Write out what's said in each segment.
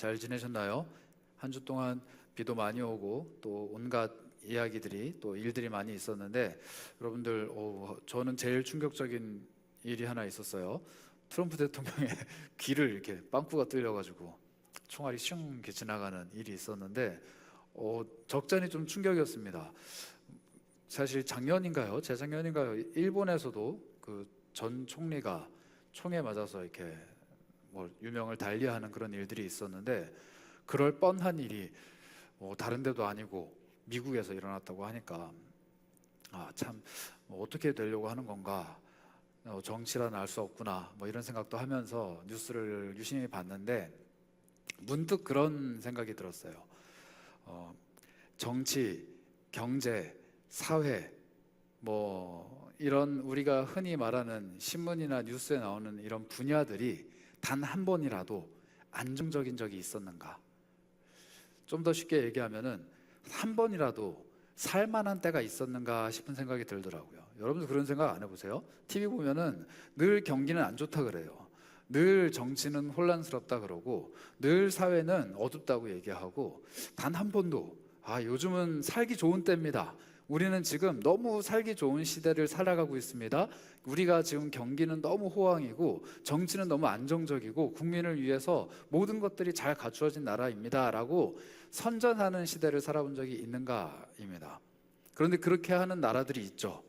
잘 지내셨나요? 한 주 동안 비도 많이 오고 또 온갖 이야기들이 또 일들이 많이 있었는데 여러분들 저는 제일 충격적인 일이 하나 있었어요. 트럼프 대통령의 귀를 이렇게 빵꾸가 뚫려가지고 총알이 슝 이렇게 지나가는 일이 있었는데 적잖이 좀 충격이었습니다. 사실 작년인가요? 재작년인가요? 일본에서도 그 전 총리가 총에 맞아서 이렇게 뭐 유명을 달리하는 그런 일들이 있었는데 그럴 뻔한 일이 다른 데도 아니고 미국에서 일어났다고 하니까 참 어떻게 되려고 하는 건가, 정치란 알 수 없구나 뭐 이런 생각도 하면서 뉴스를 유심히 봤는데 문득 그런 생각이 들었어요. 정치, 경제, 사회 뭐 이런 우리가 흔히 말하는 신문이나 뉴스에 나오는 이런 분야들이 단 한 번이라도 안정적인 적이 있었는가? 좀 더 쉽게 얘기하면은 한 번이라도 살만한 때가 있었는가 싶은 생각이 들더라고요. 여러분도 그런 생각 안 해보세요? TV 보면은 늘 경기는 안 좋다 그래요. 늘 정치는 혼란스럽다 그러고 늘 사회는 어둡다고 얘기하고 단 한 번도 요즘은 살기 좋은 때입니다. 우리는 지금 너무 살기 좋은 시대를 살아가고 있습니다. 우리가 지금 경기는 너무 호황이고 정치는 너무 안정적이고 국민을 위해서 모든 것들이 잘 갖추어진 나라입니다 라고 선전하는 시대를 살아본 적이 있는가입니다. 그런데 그렇게 하는 나라들이 있죠.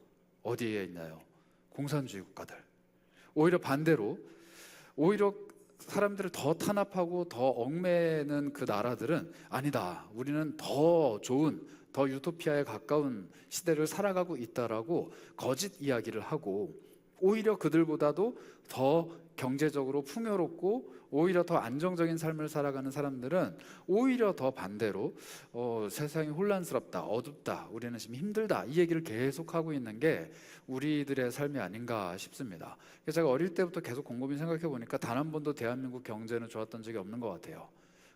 어디에 있나요? 공산주의 국가들. 오히려 반대로 오히려 사람들을 더 탄압하고 더 얽매는 그 나라들은 아니다, 우리는 더 좋은, 더 유토피아에 가까운 시대를 살아가고 있다라고 거짓 이야기를 하고 오히려 그들보다도 더 경제적으로 풍요롭고 오히려 더 안정적인 삶을 살아가는 사람들은 오히려 더 반대로 세상이 혼란스럽다, 어둡다, 우리는 지금 힘들다 이 얘기를 계속하고 있는 게 우리들의 삶이 아닌가 싶습니다. 그래서 제가 어릴 때부터 계속 곰곰이 생각해 보니까 단 한 번도 대한민국 경제는 좋았던 적이 없는 것 같아요.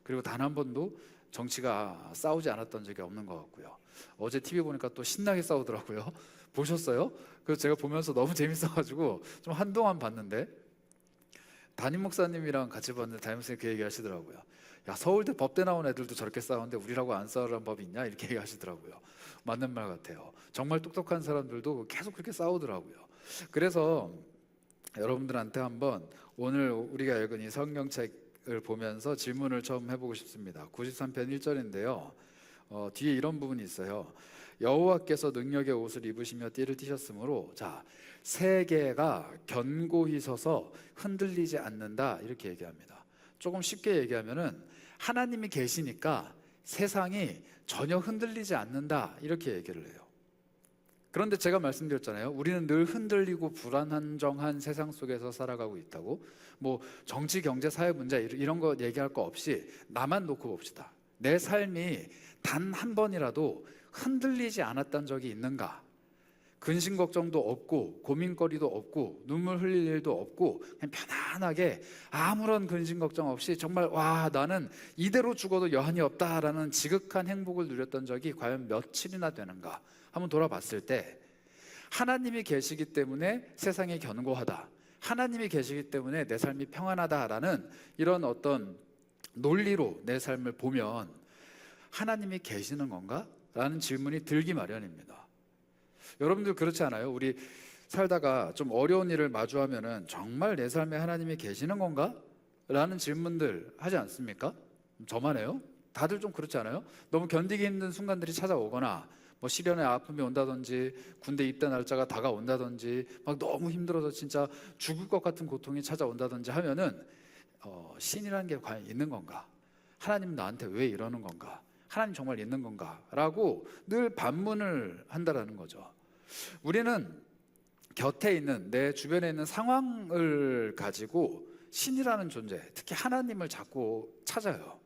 그리고 단 한 번도 정치가 싸우지 않았던 적이 없는 것 같고요. 어제 TV 보니까 또 신나게 싸우더라고요. 보셨어요? 그래서 제가 보면서 너무 재밌어가지고 좀 한동안 봤는데 담임 목사님이랑 같이 봤는데 담임 목사님 그 얘기 하시더라고요. 야, 서울대 법대 나온 애들도 저렇게 싸우는데 우리라고 안 싸우라는 법이 있냐? 이렇게 얘기하시더라고요. 맞는 말 같아요. 정말 똑똑한 사람들도 계속 그렇게 싸우더라고요. 그래서 여러분들한테 한번 오늘 우리가 읽은 이 성경책을 보면서 질문을 처음 해보고 싶습니다. 93편 1절인데요. 뒤에 이런 부분이 있어요. 여호와께서 능력의 옷을 입으시며 띠를 띠셨으므로 세계가 견고히 서서 흔들리지 않는다 이렇게 얘기합니다. 조금 쉽게 얘기하면은 하나님이 계시니까 세상이 전혀 흔들리지 않는다 이렇게 얘기를 해요. 그런데 제가 말씀드렸잖아요. 우리는 늘 흔들리고 불안한정한 세상 속에서 살아가고 있다고. 뭐 정치, 경제, 사회 문제 이런 거 얘기할 거 없이 나만 놓고 봅시다. 내 삶이 단 한 번이라도 흔들리지 않았던 적이 있는가? 근심 걱정도 없고 고민거리도 없고 눈물 흘릴 일도 없고 그냥 편안하게 아무런 근심 걱정 없이 정말 나는 이대로 죽어도 여한이 없다라는 지극한 행복을 누렸던 적이 과연 며칠이나 되는가? 한번 돌아봤을 때 하나님이 계시기 때문에 세상이 견고하다, 하나님이 계시기 때문에 내 삶이 평안하다라는 이런 어떤 논리로 내 삶을 보면 하나님이 계시는 건가? 라는 질문이 들기 마련입니다. 여러분들 그렇지 않아요? 우리 살다가 좀 어려운 일을 마주하면은 정말 내 삶에 하나님이 계시는 건가? 라는 질문들 하지 않습니까? 저만 해요? 다들 좀 그렇지 않아요? 너무 견디기 힘든 순간들이 찾아오거나 뭐 시련의 아픔이 온다든지 군대 입대 날짜가 다가온다든지 막 너무 힘들어서 진짜 죽을 것 같은 고통이 찾아온다든지 하면은 신이라는 게 과연 있는 건가? 하나님 나한테 왜 이러는 건가? 하나님 정말 있는 건가? 라고 늘 반문을 한다라는 거죠. 우리는 곁에 있는 내 주변에 있는 상황을 가지고 신이라는 존재, 특히 하나님을 자꾸 찾아요.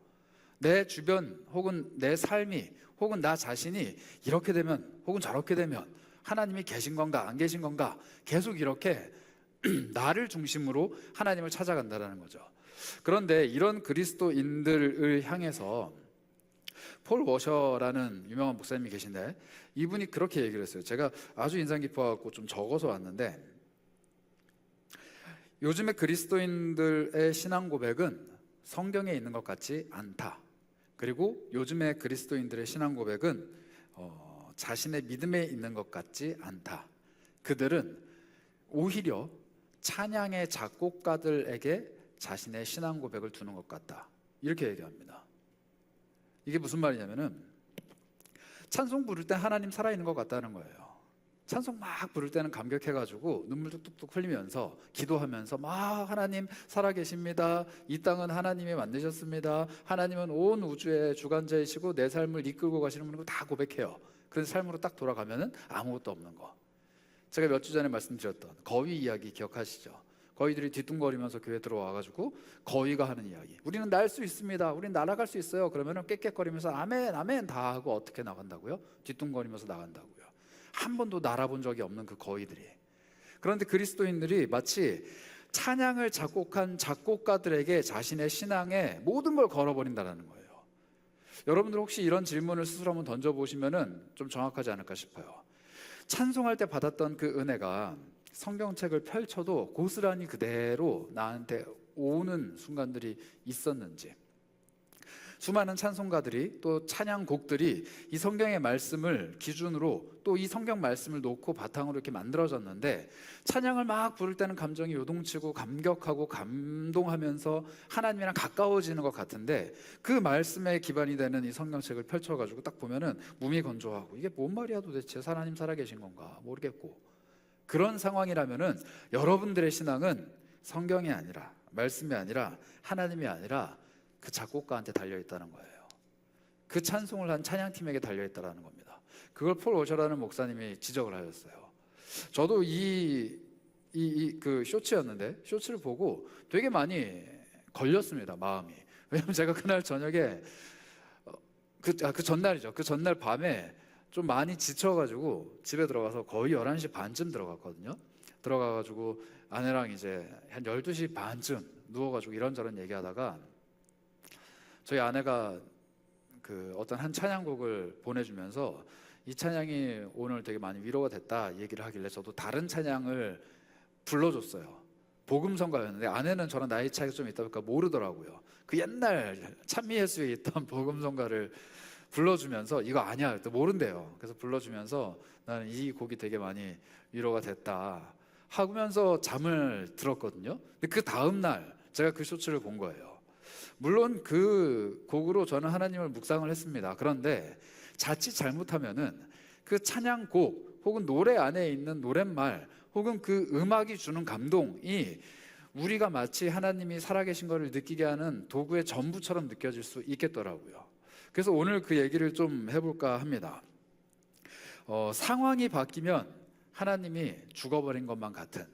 내 주변 혹은 내 삶이 혹은 나 자신이 이렇게 되면 혹은 저렇게 되면 하나님이 계신 건가 안 계신 건가 계속 이렇게 나를 중심으로 하나님을 찾아간다는 거죠. 그런데 이런 그리스도인들을 향해서 폴 워셔라는 유명한 목사님이 계신데 이분이 그렇게 얘기를 했어요. 제가 아주 인상 깊어갖고 좀 적어서 왔는데 요즘의 그리스도인들의 신앙 고백은 성경에 있는 것 같지 않다. 그리고 요즘의 그리스도인들의 신앙 고백은 자신의 믿음에 있는 것 같지 않다. 그들은 오히려 찬양의 작곡가들에게 자신의 신앙 고백을 두는 것 같다. 이렇게 얘기합니다. 이게 무슨 말이냐면은 찬송 부를 때 하나님 살아있는 것 같다는 거예요. 찬송 막 부를 때는 감격해가지고 눈물도 뚝뚝 흘리면서 기도하면서 막 하나님 살아계십니다. 이 땅은 하나님이 만드셨습니다. 하나님은 온 우주의 주관자이시고 내 삶을 이끌고 가시는 분이고 다 고백해요. 그래서 삶으로 딱 돌아가면은 아무것도 없는 거. 제가 몇 주 전에 말씀드렸던 거위 이야기 기억하시죠? 거위들이 뒤뚱거리면서 교회 들어와가지고 거위가 하는 이야기. 우리는 날 수 있습니다. 우리는 날아갈 수 있어요. 그러면은 깨깨거리면서 아멘 아멘 다 하고 어떻게 나간다고요? 뒤뚱거리면서 나간다고요. 한 번도 날아본 적이 없는 그 거위들이. 그런데 그리스도인들이 마치 찬양을 작곡한 작곡가들에게 자신의 신앙의 모든 걸 걸어버린다는 거예요. 여러분들 혹시 이런 질문을 스스로 한번 던져보시면 좀 정확하지 않을까 싶어요. 찬송할 때 받았던 그 은혜가 성경책을 펼쳐도 고스란히 그대로 나한테 오는 순간들이 있었는지, 수많은 찬송가들이 또 찬양곡들이 이 성경의 말씀을 기준으로 또 이 성경 말씀을 놓고 바탕으로 이렇게 만들어졌는데 찬양을 막 부를 때는 감정이 요동치고 감격하고 감동하면서 하나님이랑 가까워지는 것 같은데 그 말씀에 기반이 되는 이 성경책을 펼쳐가지고 딱 보면은 몸이 건조하고 이게 뭔 말이야 도대체, 하나님 살아계신 건가 모르겠고, 그런 상황이라면은 여러분들의 신앙은 성경이 아니라 말씀이 아니라 하나님이 아니라 그 작곡가한테 달려있다는 거예요. 그 찬송을 한 찬양팀에게 달려있다는 겁니다. 그걸 폴 워셔라는 목사님이 지적을 하셨어요. 저도 그 쇼츠였는데 쇼츠를 보고 되게 많이 걸렸습니다, 마음이. 왜냐면 제가 그날 저녁에 그 전날이죠. 그 전날 밤에 좀 많이 지쳐가지고 집에 들어가서 거의 11시 반쯤 들어갔거든요. 들어가가지고 아내랑 이제 한 12시 반쯤 누워가지고 이런저런 얘기하다가 저희 아내가 그 어떤 한 찬양곡을 보내주면서 이 찬양이 오늘 되게 많이 위로가 됐다 얘기를 하길래 저도 다른 찬양을 불러줬어요. 복음성가였는데 아내는 저랑 나이 차이가 좀 있다 보니까 모르더라고요. 그 옛날 찬미예수에 있던 복음성가를 불러주면서 이거 아니야 또 모른대요. 그래서 불러주면서 나는 이 곡이 되게 많이 위로가 됐다 하면서 잠을 들었거든요. 근데 그 다음날 제가 그 쇼츠를 본 거예요. 물론 그 곡으로 저는 하나님을 묵상을 했습니다. 그런데 자칫 잘못하면은 그 찬양곡 혹은 노래 안에 있는 노랫말 혹은 그 음악이 주는 감동이 우리가 마치 하나님이 살아계신 것을 느끼게 하는 도구의 전부처럼 느껴질 수 있겠더라고요. 그래서 오늘 그 얘기를 좀 해볼까 합니다. 상황이 바뀌면 하나님이 죽어버린 것만 같은,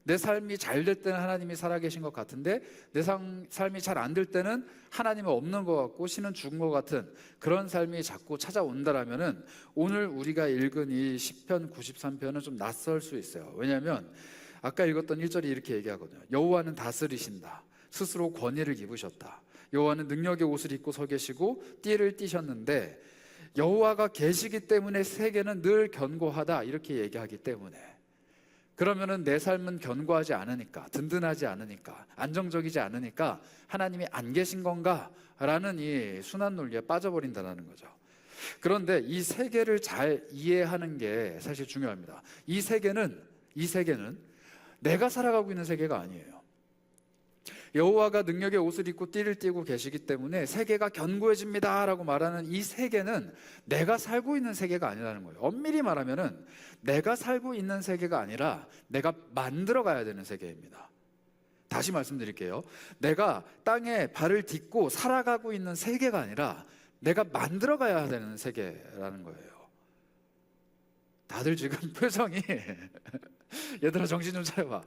내 삶이 잘 될 때는 하나님이 살아계신 것 같은데 내 삶이 잘 안 될 때는 하나님은 없는 것 같고 신은 죽은 것 같은 그런 삶이 자꾸 찾아온다라면은 오늘 우리가 읽은 이 시편 93편은 좀 낯설 수 있어요. 왜냐하면 아까 읽었던 1절이 이렇게 얘기하거든요. 여호와는 다스리신다. 스스로 권위를 입으셨다. 여호와는 능력의 옷을 입고 서 계시고 띠를 띠셨는데 여호와가 계시기 때문에 세계는 늘 견고하다 이렇게 얘기하기 때문에, 그러면은 내 삶은 견고하지 않으니까, 든든하지 않으니까, 안정적이지 않으니까 하나님이 안 계신 건가? 라는 이 순환 논리에 빠져버린다는 거죠. 그런데 이 세계를 잘 이해하는 게 사실 중요합니다. 이 세계는 내가 살아가고 있는 세계가 아니에요. 여호와가 능력의 옷을 입고 띠를 띠고 계시기 때문에 세계가 견고해집니다 라고 말하는 이 세계는 내가 살고 있는 세계가 아니라는 거예요. 엄밀히 말하면은 내가 살고 있는 세계가 아니라 내가 만들어 가야 되는 세계입니다. 다시 말씀드릴게요. 내가 땅에 발을 딛고 살아가고 있는 세계가 아니라 내가 만들어 가야 되는 세계라는 거예요. 다들 지금 표정이 얘들아 정신 좀 차려봐.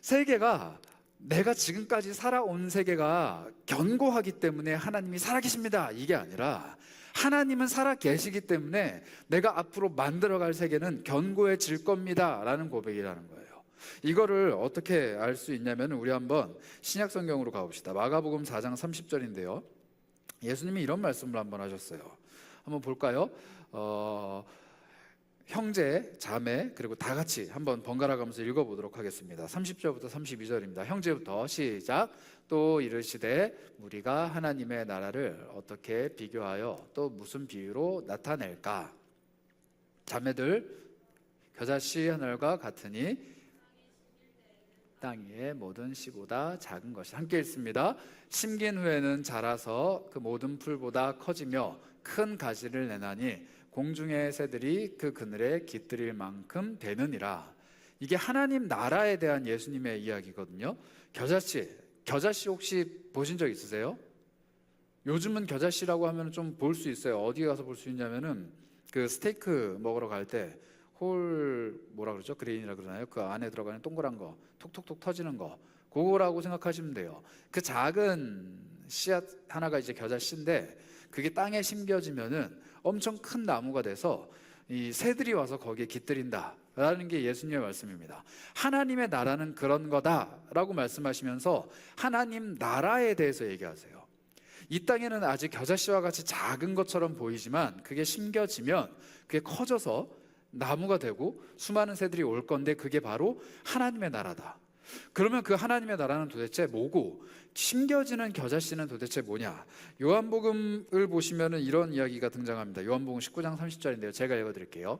세계가, 내가 지금까지 살아온 세계가 견고하기 때문에 하나님이 살아계십니다 이게 아니라 하나님은 살아계시기 때문에 내가 앞으로 만들어갈 세계는 견고해질 겁니다 라는 고백이라는 거예요. 이거를 어떻게 알 수 있냐면 우리 한번 신약 성경으로 가봅시다. 마가복음 4장 30절인데요 예수님이 이런 말씀을 한번 하셨어요. 한번 볼까요? 형제, 자매, 그리고 다 같이 한번 번갈아 가면서 읽어보도록 하겠습니다. 30절부터 32절입니다. 형제부터 시작. 또 이르시되 우리가 하나님의 나라를 어떻게 비교하여 또 무슨 비유로 나타낼까? 자매들, 겨자씨 하늘과 같으니 땅 위의 모든 씨보다 작은 것이. 함께 읽습니다. 심긴 후에는 자라서 그 모든 풀보다 커지며 큰 가지를 내나니 공중의 새들이 그 그늘에 깃들일 만큼 되느니라. 이게 하나님 나라에 대한 예수님의 이야기거든요. 겨자씨 혹시 보신 적 있으세요? 요즘은 겨자씨라고 하면 좀 볼 수 있어요. 어디 가서 볼 수 있냐면은 그 스테이크 먹으러 갈 때 홀 뭐라 그러죠? 그레인이라 그러나요? 그 안에 들어가는 동그란 거 톡톡톡 터지는 거, 그거라고 생각하시면 돼요. 그 작은 씨앗 하나가 이제 겨자씨인데 그게 땅에 심겨지면은 엄청 큰 나무가 돼서 이 새들이 와서 거기에 깃들인다 라는 게 예수님의 말씀입니다. 하나님의 나라는 그런 거다라고 말씀하시면서 하나님 나라에 대해서 얘기하세요. 이 땅에는 아직 겨자씨와 같이 작은 것처럼 보이지만 그게 심겨지면 그게 커져서 나무가 되고 수많은 새들이 올 건데 그게 바로 하나님의 나라다. 그러면 그 하나님의 나라는 도대체 뭐고, 심겨지는 겨자씨는 도대체 뭐냐? 요한복음을 보시면은 이런 이야기가 등장합니다. 요한복음 19장 30절인데요. 제가 읽어드릴게요.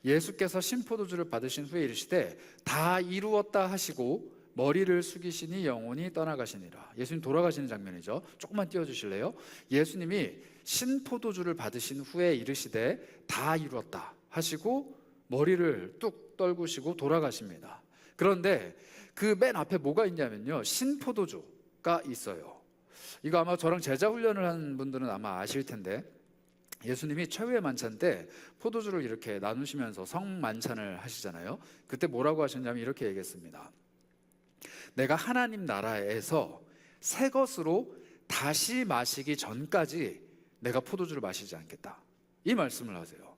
예수께서 신포도주를 받으신 후에 이르시되 다 이루었다 하시고 머리를 숙이시니 영혼이 떠나가시니라. 예수님 돌아가시는 장면이죠. 조금만 띄워주실래요? 예수님이 신포도주를 받으신 후에 이르시되 다 이루었다 하시고 머리를 뚝 떨구시고 돌아가십니다. 그런데 그 맨 앞에 뭐가 있냐면요, 신포도주가 있어요. 이거 아마 저랑 제자 훈련을 한 분들은 아마 아실 텐데, 예수님이 최후의 만찬 때 포도주를 이렇게 나누시면서 성만찬을 하시잖아요. 그때 뭐라고 하셨냐면 이렇게 얘기했습니다. 내가 하나님 나라에서 새 것으로 다시 마시기 전까지 내가 포도주를 마시지 않겠다, 이 말씀을 하세요.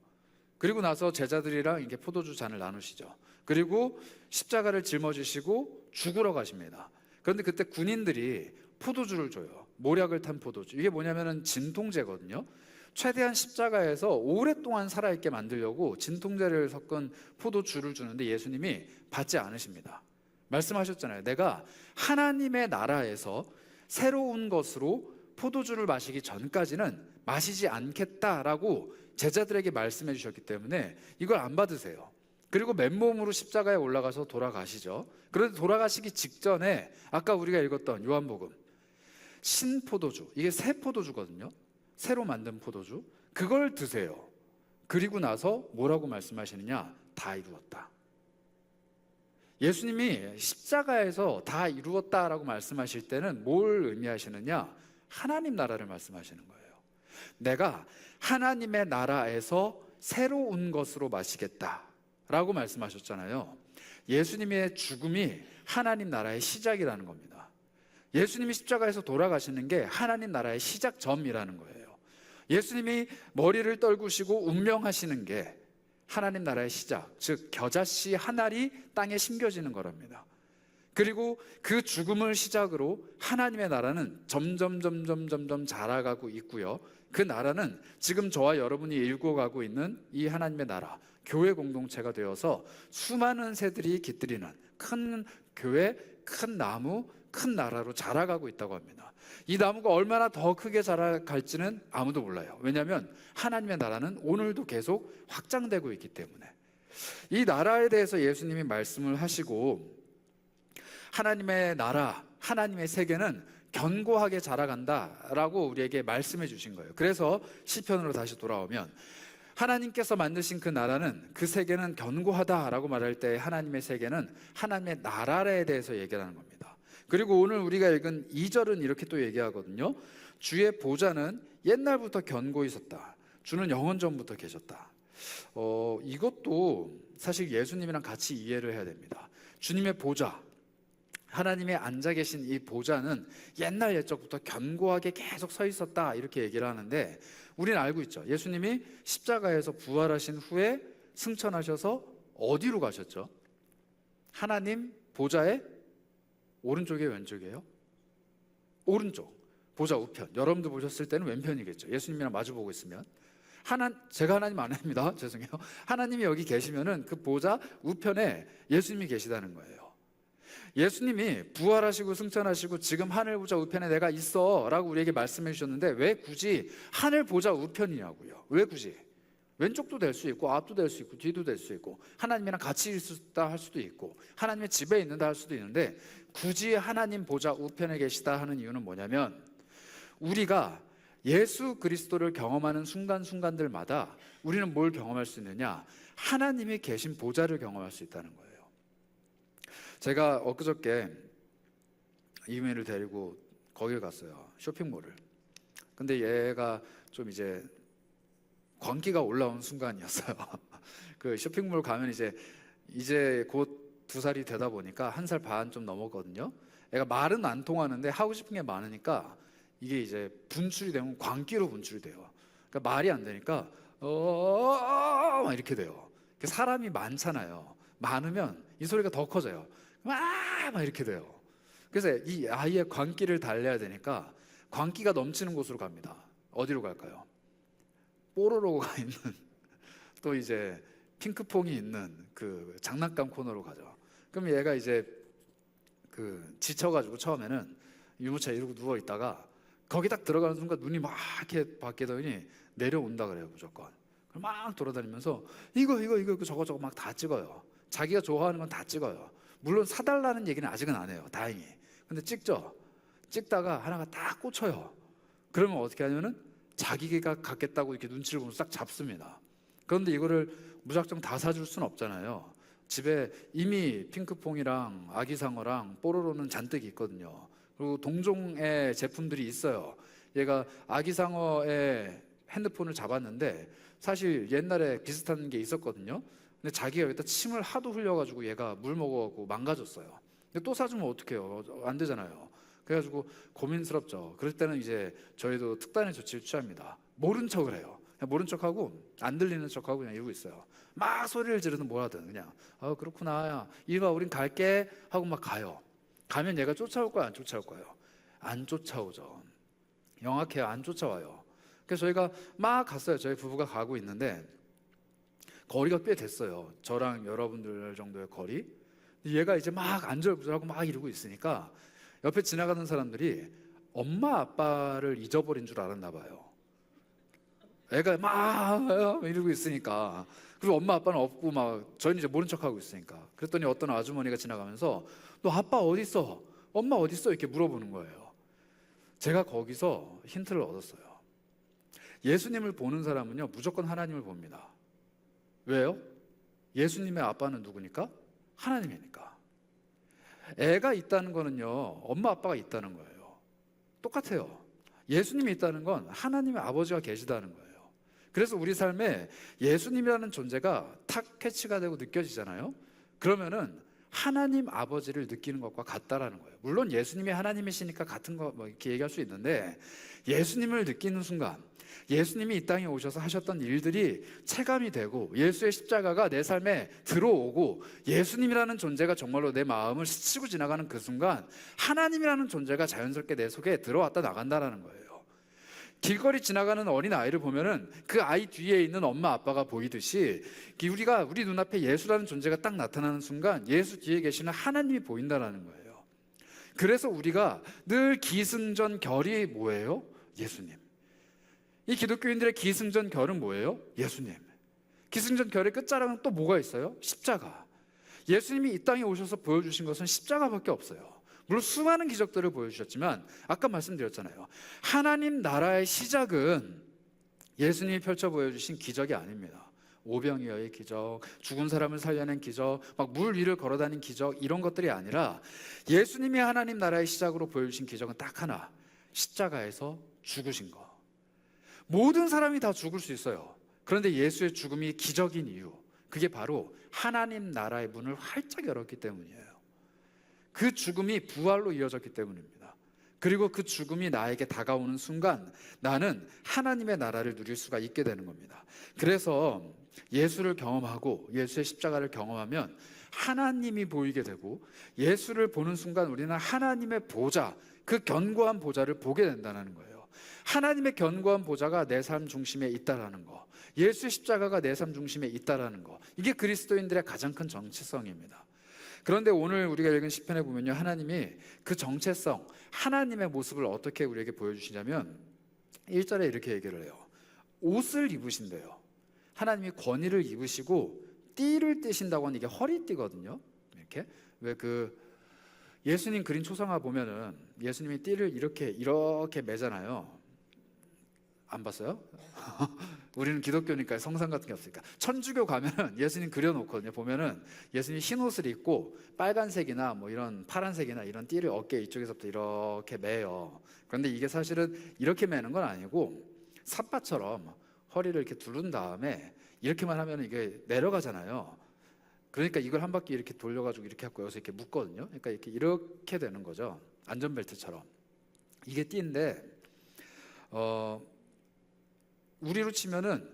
그리고 나서 제자들이랑 이렇게 포도주 잔을 나누시죠. 그리고 십자가를 짊어지시고 죽으러 가십니다. 그런데 그때 군인들이 포도주를 줘요. 모략을 탄 포도주. 이게 뭐냐면은 진통제거든요. 최대한 십자가에서 오랫동안 살아있게 만들려고 진통제를 섞은 포도주를 주는데 예수님이 받지 않으십니다. 말씀하셨잖아요. 내가 하나님의 나라에서 새로운 것으로 포도주를 마시기 전까지는 마시지 않겠다라고 제자들에게 말씀해 주셨기 때문에 이걸 안 받으세요. 그리고 맨몸으로 십자가에 올라가서 돌아가시죠. 그런데 돌아가시기 직전에 아까 우리가 읽었던 요한복음 신포도주, 이게 새 포도주거든요. 새로 만든 포도주, 그걸 드세요. 그리고 나서 뭐라고 말씀하시느냐? 다 이루었다. 예수님이 십자가에서 다 이루었다라고 말씀하실 때는 뭘 의미하시느냐? 하나님 나라를 말씀하시는 거예요. 내가 하나님의 나라에서 새로운 것으로 마시겠다라고 말씀하셨잖아요. 예수님의 죽음이 하나님 나라의 시작이라는 겁니다. 예수님이 십자가에서 돌아가시는 게 하나님 나라의 시작점이라는 거예요. 예수님이 머리를 떨구시고 운명하시는 게 하나님 나라의 시작, 즉 겨자씨 한 알이 땅에 심겨지는 거랍니다. 그리고 그 죽음을 시작으로 하나님의 나라는 점점 자라가고 있고요. 그 나라는 지금 저와 여러분이 일궈가고 있는 이 하나님의 나라, 교회 공동체가 되어서 수많은 새들이 깃들이는 큰 교회, 큰 나무, 큰 나라로 자라가고 있다고 합니다. 이 나무가 얼마나 더 크게 자라갈지는 아무도 몰라요. 왜냐하면 하나님의 나라는 오늘도 계속 확장되고 있기 때문에. 이 나라에 대해서 예수님이 말씀을 하시고 하나님의 나라, 하나님의 세계는 견고하게 자라간다라고 우리에게 말씀해 주신 거예요. 그래서 시편으로 다시 돌아오면 하나님께서 만드신 그 나라는, 그 세계는 견고하다라고 말할 때 하나님의 세계는 하나님의 나라에 대해서 얘기하는 겁니다. 그리고 오늘 우리가 읽은 2절은 이렇게 또 얘기하거든요. 주의 보좌는 옛날부터 견고히 있었다. 주는 영원 전부터 계셨다. 이것도 사실 예수님이랑 같이 이해를 해야 됩니다. 주님의 보좌, 하나님의 앉아 계신 이 보좌는 옛날 옛적부터 견고하게 계속 서 있었다, 이렇게 얘기를 하는데 우리는 알고 있죠. 예수님이 십자가에서 부활하신 후에 승천하셔서 어디로 가셨죠? 하나님 보좌의 오른쪽이에요, 왼쪽이에요? 오른쪽, 보좌 우편. 여러분도 보셨을 때는 왼편이겠죠. 예수님이랑 마주보고 있으면. 제가 하나님 아닙니다. 죄송해요. 하나님이 여기 계시면은 그 보좌 우편에 예수님이 계시다는 거예요. 예수님이 부활하시고 승천하시고 지금 하늘 보좌 우편에 내가 있어 라고 우리에게 말씀해 주셨는데 왜 굳이 하늘 보좌 우편이냐고요. 왜 굳이? 왼쪽도 될 수 있고 앞도 될 수 있고 뒤도 될 수 있고 하나님이랑 같이 있다 할 수도 있고 하나님의 집에 있는다 할 수도 있는데 굳이 하나님 보좌 우편에 계시다 하는 이유는 뭐냐면 우리가 예수 그리스도를 경험하는 순간순간들마다 우리는 뭘 경험할 수 있느냐? 하나님이 계신 보좌를 경험할 수 있다는 거예요. 제가 엊그저께 이민을 데리고 거길 갔어요. 쇼핑몰을. 근데 얘가 좀 이제 광기가 올라온 순간이었어요. 그 쇼핑몰 가면 이제 곧 2살이 되다 보니까 1살 반 좀 넘었거든요. 애가 말은 안 통하는데 하고 싶은 게 많으니까 이게 이제 분출이 되면 광기로 분출이 돼요. 그러니까 말이 안 되니까 막 이렇게 돼요. 사람이 많잖아요. 많으면 이 소리가 더 커져요. 막 이렇게 돼요. 그래서 이 아이의 광기를 달래야 되니까 광기가 넘치는 곳으로 갑니다. 어디로 갈까요? 뽀로로가 있는 또 이제 핑크퐁이 있는 그 장난감 코너로 가죠. 그럼 얘가 이제 그 지쳐가지고 처음에는 유모차 이러고 누워 있다가 거기 딱 들어가는 순간 눈이 막 이렇게 바뀌더니 내려온다 그래요. 무조건. 그럼 막 돌아다니면서 이거 저거 막 다 찍어요. 자기가 좋아하는 건 다 찍어요. 물론 사달라는 얘기는 아직은 안 해요. 다행히. 근데 찍죠. 찍다가 하나가 딱 꽂혀요. 그러면 어떻게 하냐면은 자기가 갖겠다고 이렇게 눈치를 보면서 딱 잡습니다. 그런데 이거를 무작정 다 사줄 수는 없잖아요. 집에 이미 핑크퐁이랑 아기상어랑 뽀로로는 잔뜩 있거든요. 그리고 동종의 제품들이 있어요. 얘가 아기상어의 핸드폰을 잡았는데 사실 옛날에 비슷한 게 있었거든요. 근데 자기가 여기다 침을 하도 흘려가지고 얘가 물 먹어갖고 망가졌어요. 근데 또 사주면 어떡해요? 안 되잖아요. 그래가지고 고민스럽죠. 그럴 때는 이제 저희도 특단의 조치를 취합니다. 모른 척을 해요. 그냥 모른 척하고 안 들리는 척하고 그냥 이러고 있어요. 막 소리를 지르든 뭐라든 그냥 그렇구나, 야, 이리 와, 우린 갈게 하고 막 가요. 가면 얘가 쫓아올 거야, 안 쫓아올 거예요? 안 쫓아오죠. 영악해요. 안 쫓아와요. 그래서 저희가 막 갔어요. 저희 부부가 가고 있는데 거리가 꽤 됐어요. 저랑 여러분들 정도의 거리. 얘가 이제 막 안절부절하고 막 이러고 있으니까 옆에 지나가는 사람들이 엄마 아빠를 잊어버린 줄 알았나 봐요. 애가 막 이러고 있으니까. 그리고 엄마 아빠는 없고 막 저희는 이제 모른 척하고 있으니까. 그랬더니 어떤 아주머니가 지나가면서 너 아빠 어디 있어? 엄마 어디 있어? 이렇게 물어보는 거예요. 제가 거기서 힌트를 얻었어요. 예수님을 보는 사람은요 무조건 하나님을 봅니다. 왜요? 예수님의 아빠는 누구니까? 하나님이니까. 애가 있다는 거는요 엄마 아빠가 있다는 거예요. 똑같아요. 예수님이 있다는 건 하나님의 아버지가 계시다는 거예요. 그래서 우리 삶에 예수님이라는 존재가 탁 캐치가 되고 느껴지잖아요. 그러면은 하나님 아버지를 느끼는 것과 같다라는 거예요. 물론 예수님이 하나님이시니까 같은 거 뭐 이렇게 얘기할 수 있는데 예수님을 느끼는 순간 예수님이 이 땅에 오셔서 하셨던 일들이 체감이 되고 예수의 십자가가 내 삶에 들어오고 예수님이라는 존재가 정말로 내 마음을 스치고 지나가는 그 순간 하나님이라는 존재가 자연스럽게 내 속에 들어왔다 나간다라는 거예요. 길거리 지나가는 어린 아이를 보면은 그 아이 뒤에 있는 엄마 아빠가 보이듯이 우리 눈앞에 예수라는 존재가 딱 나타나는 순간 예수 뒤에 계시는 하나님이 보인다라는 거예요. 그래서 우리가 늘 기승전결이 뭐예요? 예수님. 이 기독교인들의 기승전결은 뭐예요? 예수님. 기승전결의 끝자락은 또 뭐가 있어요? 십자가. 예수님이 이 땅에 오셔서 보여주신 것은 십자가밖에 없어요. 물론 수많은 기적들을 보여주셨지만 아까 말씀드렸잖아요. 하나님 나라의 시작은 예수님이 펼쳐 보여주신 기적이 아닙니다. 오병이어의 기적, 죽은 사람을 살려낸 기적, 막 물 위를 걸어다닌 기적 이런 것들이 아니라 예수님이 하나님 나라의 시작으로 보여주신 기적은 딱 하나, 십자가에서 죽으신 거. 모든 사람이 다 죽을 수 있어요. 그런데 예수의 죽음이 기적인 이유, 그게 바로 하나님 나라의 문을 활짝 열었기 때문이에요. 그 죽음이 부활로 이어졌기 때문입니다. 그리고 그 죽음이 나에게 다가오는 순간 나는 하나님의 나라를 누릴 수가 있게 되는 겁니다. 그래서 예수를 경험하고 예수의 십자가를 경험하면 하나님이 보이게 되고 예수를 보는 순간 우리는 하나님의 보좌, 그 견고한 보좌를 보게 된다는 거예요. 하나님의 견고한 보좌가 내 삶 중심에 있다라는 거, 예수의 십자가가 내 삶 중심에 있다라는 거, 이게 그리스도인들의 가장 큰 정체성입니다. 그런데 오늘 우리가 읽은 시편에 보면요, 하나님이 그 정체성, 하나님의 모습을 어떻게 우리에게 보여주시냐면 1절에 이렇게 얘기를 해요. 옷을 입으신대요. 하나님이 권위를 입으시고 띠를 떼신다고 하는, 이게 허리띠거든요. 이렇게 왜 그 예수님 그린 초상화 보면은 예수님이 띠를 이렇게 매잖아요. 안 봤어요? 우리는 기독교니까 성상 같은 게 없으니까. 천주교 가면은 예수님 그려놓거든요. 보면은 예수님 흰 옷을 입고 빨간색이나 뭐 이런 파란색이나 이런 띠를 어깨 이쪽에서부터 이렇게 매요. 그런데 이게 사실은 이렇게 매는 건 아니고 삿바처럼 허리를 이렇게 두른 다음에 이렇게만 하면 이게 내려가잖아요. 그러니까 이걸 한 바퀴 이렇게 돌려가지고 이렇게 하고 여기서 이렇게 묶거든요. 그러니까 이렇게 되는 거죠. 안전벨트처럼. 이게 띠인데, 우리로 치면은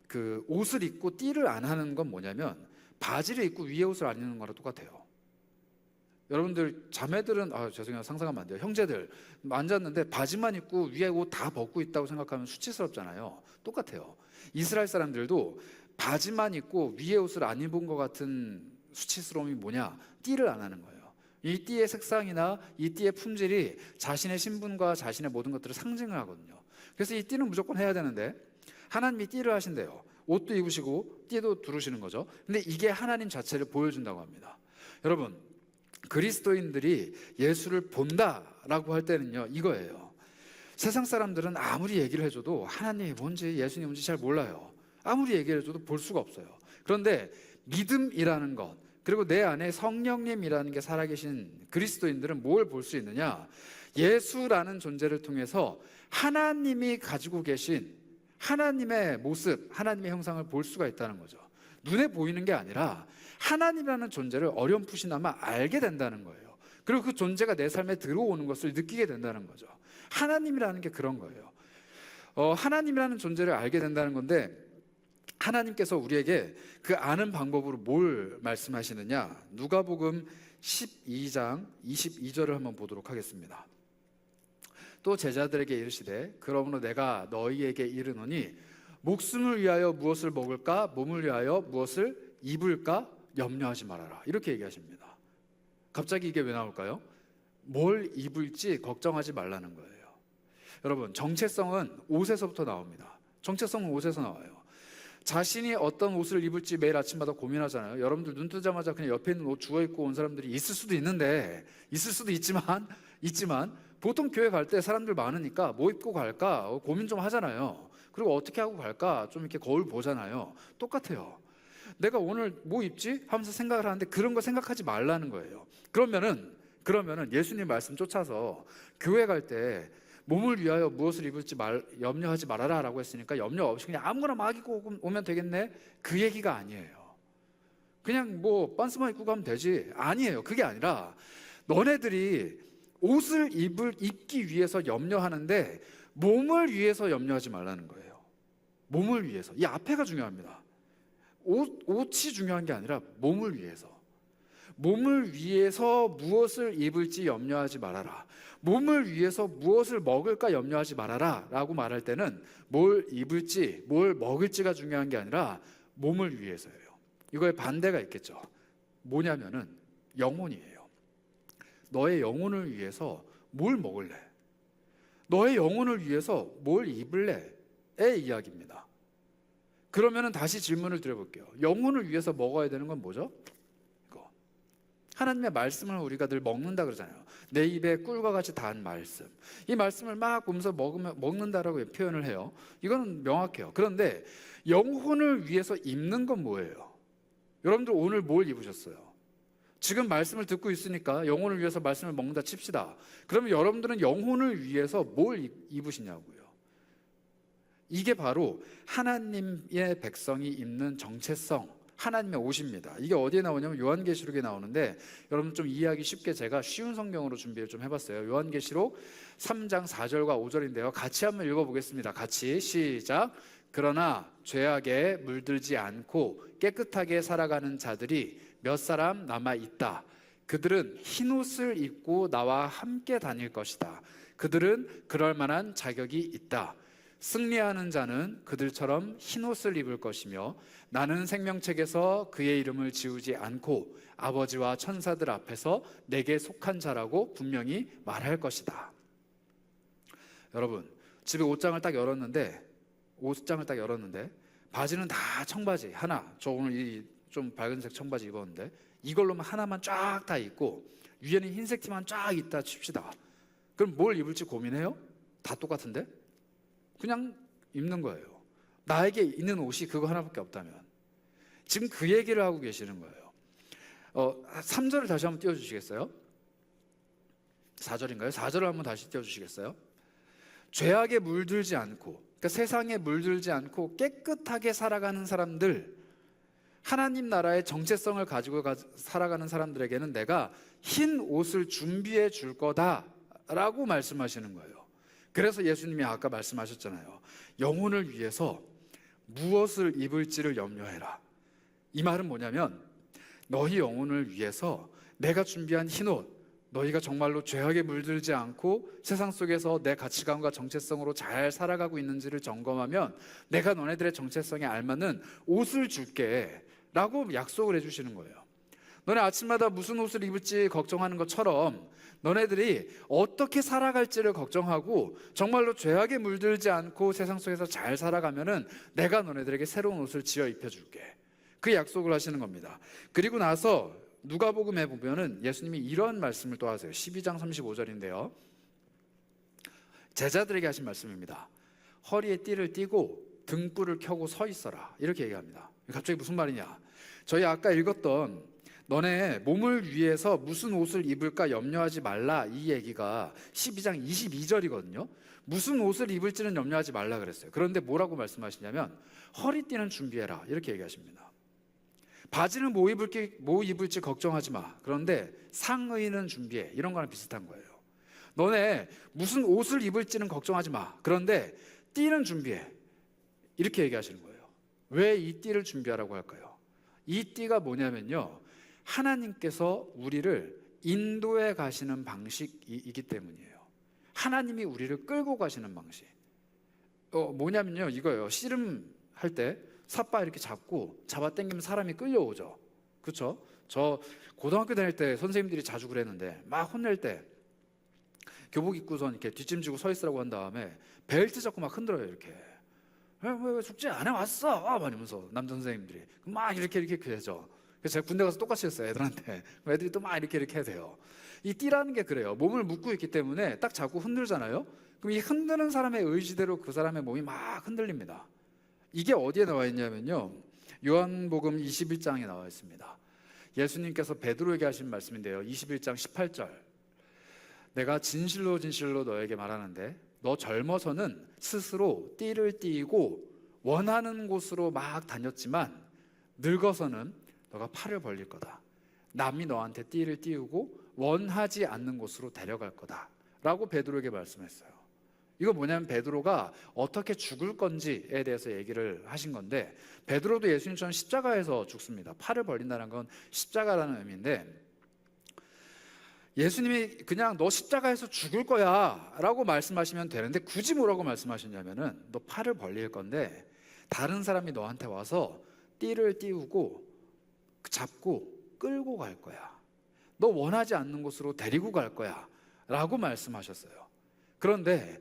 그 옷을 입고 띠를 안 하는 건 뭐냐면 바지를 입고 위에 옷을 안 입는 거랑 똑같아요. 여러분들 자매들은 죄송해요, 상상하면 안 돼요. 형제들 앉았는데 바지만 입고 위에 옷 다 벗고 있다고 생각하면 수치스럽잖아요. 똑같아요. 이스라엘 사람들도 바지만 입고 위에 옷을 안 입은 것 같은 수치스러움이 뭐냐? 띠를 안 하는 거예요. 이 띠의 색상이나 이 띠의 품질이 자신의 신분과 자신의 모든 것들을 상징을 하거든요. 그래서 이 띠는 무조건 해야 되는데 하나님이 띠를 하신대요. 옷도 입으시고 띠도 두르시는 거죠. 근데 이게 하나님 자체를 보여준다고 합니다. 여러분, 그리스도인들이 예수를 본다라고 할 때는요, 이거예요. 세상 사람들은 아무리 얘기를 해줘도 하나님이 뭔지 예수님이 뭔지 잘 몰라요. 아무리 얘기를 해줘도 볼 수가 없어요. 그런데 믿음이라는 것, 그리고 내 안에 성령님이라는 게 살아계신 그리스도인들은 뭘 볼 수 있느냐? 예수라는 존재를 통해서 하나님이 가지고 계신 하나님의 모습, 하나님의 형상을 볼 수가 있다는 거죠. 눈에 보이는 게 아니라 하나님이라는 존재를 어렴풋이나마 알게 된다는 거예요. 그리고 그 존재가 내 삶에 들어오는 것을 느끼게 된다는 거죠. 하나님이라는 게 그런 거예요. 하나님이라는 존재를 알게 된다는 건데, 하나님께서 우리에게 그 아는 방법으로 뭘 말씀하시느냐? 누가복음 12장 22절을 한번 보도록 하겠습니다. 또 제자들에게 이르시되 그러므로 내가 너희에게 이르노니 목숨을 위하여 무엇을 먹을까? 몸을 위하여 무엇을 입을까? 염려하지 말아라. 이렇게 얘기하십니다. 갑자기 이게 왜 나올까요? 뭘 입을지 걱정하지 말라는 거예요. 여러분, 정체성은 옷에서부터 나옵니다. 정체성은 옷에서 나와요. 자신이 어떤 옷을 입을지 매일 아침마다 고민하잖아요. 여러분들 눈 뜨자마자 그냥 옆에 있는 옷 주워 입고 온 사람들이 있을 수도 있지만 보통 교회 갈 때 사람들 많으니까 뭐 입고 갈까 고민 좀 하잖아요. 그리고 어떻게 하고 갈까 좀 이렇게 거울 보잖아요. 똑같아요. 내가 오늘 뭐 입지? 하면서 생각을 하는데 그런 거 생각하지 말라는 거예요. 그러면은 예수님 말씀 쫓아서 교회 갈 때 몸을 위하여 무엇을 입을지 염려하지 말아라 라고 했으니까 염려 없이 그냥 아무거나 막 입고 오면 되겠네? 그 얘기가 아니에요. 그냥 뭐 반스만 입고 가면 되지. 아니에요. 그게 아니라 너네들이 옷을 입기 위해서 염려하는데 몸을 위해서 염려하지 말라는 거예요. 몸을 위해서. 이 앞에가 중요합니다. 옷이 중요한 게 아니라 몸을 위해서. 몸을 위해서 무엇을 입을지 염려하지 말아라. 몸을 위해서 무엇을 먹을까 염려하지 말아라 라고 말할 때는 뭘 입을지 뭘 먹을지가 중요한 게 아니라 몸을 위해서예요. 이거에 반대가 있겠죠. 뭐냐면은 영혼이에요. 너의 영혼을 위해서 뭘 먹을래? 너의 영혼을 위해서 뭘 입을래? 의 이야기입니다. 그러면은 다시 질문을 드려볼게요. 영혼을 위해서 먹어야 되는 건 뭐죠? 하나님의 말씀을 우리가 늘 먹는다 그러잖아요. 내 입에 꿀과 같이 단 말씀. 이 말씀을 막 보면서 먹는다라고 표현을 해요. 이거는 명확해요. 그런데 영혼을 위해서 입는 건 뭐예요? 여러분들 오늘 뭘 입으셨어요? 지금 말씀을 듣고 있으니까 영혼을 위해서 말씀을 먹는다 칩시다. 그러면 여러분들은 영혼을 위해서 뭘 입으시냐고요. 이게 바로 하나님의 백성이 입는 정체성, 하나님의 옷입니다. 이게 어디에 나오냐면 요한계시록에 나오는데, 여러분 좀 이해하기 쉽게 제가 쉬운 성경으로 준비를 좀 해봤어요. 요한계시록 3장 4절과 5절인데요. 같이 한번 읽어보겠습니다. 같이 시작. 그러나 죄악에 물들지 않고 깨끗하게 살아가는 자들이 몇 사람 남아있다. 그들은 흰옷을 입고 나와 함께 다닐 것이다. 그들은 그럴 만한 자격이 있다. 승리하는 자는 그들처럼 흰옷을 입을 것이며 나는 생명책에서 그의 이름을 지우지 않고 아버지와 천사들 앞에서 내게 속한 자라고 분명히 말할 것이다. 여러분, 집에 옷장을 딱 열었는데 바지는 다 청바지 하나, 저 오늘 이 좀 밝은색 청바지 입었는데 이걸로만 하나만 쫙 다 입고 위에는 흰색 티만 쫙 있다 칩시다. 그럼 뭘 입을지 고민해요? 다 똑같은데? 그냥 입는 거예요. 나에게 있는 옷이 그거 하나밖에 없다면. 지금 그 얘기를 하고 계시는 거예요. 3절을 다시 한번 띄워주시겠어요? 4절인가요? 4절을 한번 다시 띄워주시겠어요? 죄악에 물들지 않고, 그러니까 세상에 물들지 않고 깨끗하게 살아가는 사람들, 하나님 나라의 정체성을 가지고 살아가는 사람들에게는 내가 흰 옷을 준비해 줄 거다라고 말씀하시는 거예요. 그래서 예수님이 아까 말씀하셨잖아요. 영혼을 위해서 무엇을 입을지를 염려해라. 이 말은 뭐냐면 너희 영혼을 위해서 내가 준비한 흰옷, 너희가 정말로 죄악에 물들지 않고 세상 속에서 내 가치관과 정체성으로 잘 살아가고 있는지를 점검하면 내가 너네들의 정체성에 알맞는 옷을 줄게 라고 약속을 해주시는 거예요. 너네 아침마다 무슨 옷을 입을지 걱정하는 것처럼 너네들이 어떻게 살아갈지를 걱정하고 정말로 죄악에 물들지 않고 세상 속에서 잘 살아가면은 내가 너네들에게 새로운 옷을 지어 입혀줄게. 그 약속을 하시는 겁니다. 그리고 나서 누가복음에 보면은 예수님이 이런 말씀을 또 하세요. 12장 35절인데요. 제자들에게 하신 말씀입니다. 허리에 띠를 띠고 등불을 켜고 서 있어라. 이렇게 얘기합니다. 갑자기 무슨 말이냐? 저희 아까 읽었던 너네 몸을 위해서 무슨 옷을 입을까 염려하지 말라 이 얘기가 12장 22절이거든요. 무슨 옷을 입을지는 염려하지 말라 그랬어요. 그런데 뭐라고 말씀하시냐면 허리띠는 준비해라 이렇게 얘기하십니다. 바지는 뭐 입을지 걱정하지 마. 그런데 상의는 준비해. 이런 거랑 비슷한 거예요. 너네 무슨 옷을 입을지는 걱정하지 마. 그런데 띠는 준비해. 이렇게 얘기하시는 거예요. 왜 이 띠를 준비하라고 할까요? 이 띠가 뭐냐면요, 하나님께서 우리를 인도해 가시는 방식이기 때문이에요. 하나님이 우리를 끌고 가시는 방식. 뭐냐면요, 이거예요. 씨름할 때 삿바 이렇게 잡아당기면 사람이 끌려오죠. 그렇죠? 저 고등학교 다닐 때 선생님들이 자주 그랬는데 막 혼낼 때 교복 입고선 이렇게 뒷짐지고 서 있으라고 한 다음에 벨트 잡고 막 흔들어요. 이렇게. 왜 숙제 안 해왔어? 막 이러면서 남자 선생님들이 막 이렇게 되죠. 그래서 제가 군대 가서 똑같이 했어요. 애들한테. 애들이 또 막 이렇게 해야 돼요. 이 띠라는 게 그래요. 몸을 묶고 있기 때문에 딱 잡고 흔들잖아요. 그럼 이 흔드는 사람의 의지대로 그 사람의 몸이 막 흔들립니다. 이게 어디에 나와 있냐면요, 요한복음 21장에 나와 있습니다. 예수님께서 베드로에게 하신 말씀인데요, 21장 18절. 내가 진실로 진실로 너에게 말하는데 너 젊어서는 스스로 띠를 띠고 원하는 곳으로 막 다녔지만 늙어서는 너가 팔을 벌릴 거다. 남이 너한테 띠를 띄우고 원하지 않는 곳으로 데려갈 거다 라고 베드로에게 말씀했어요. 이거 뭐냐면 베드로가 어떻게 죽을 건지에 대해서 얘기를 하신 건데, 베드로도 예수님처럼 십자가에서 죽습니다. 팔을 벌린다는 건 십자가라는 의미인데, 예수님이 그냥 너 십자가에서 죽을 거야 라고 말씀하시면 되는데 굳이 뭐라고 말씀하셨냐면은 너 팔을 벌릴 건데 다른 사람이 너한테 와서 띠를 띄우고 잡고 끌고 갈 거야. 너 원하지 않는 곳으로 데리고 갈 거야 라고 말씀하셨어요. 그런데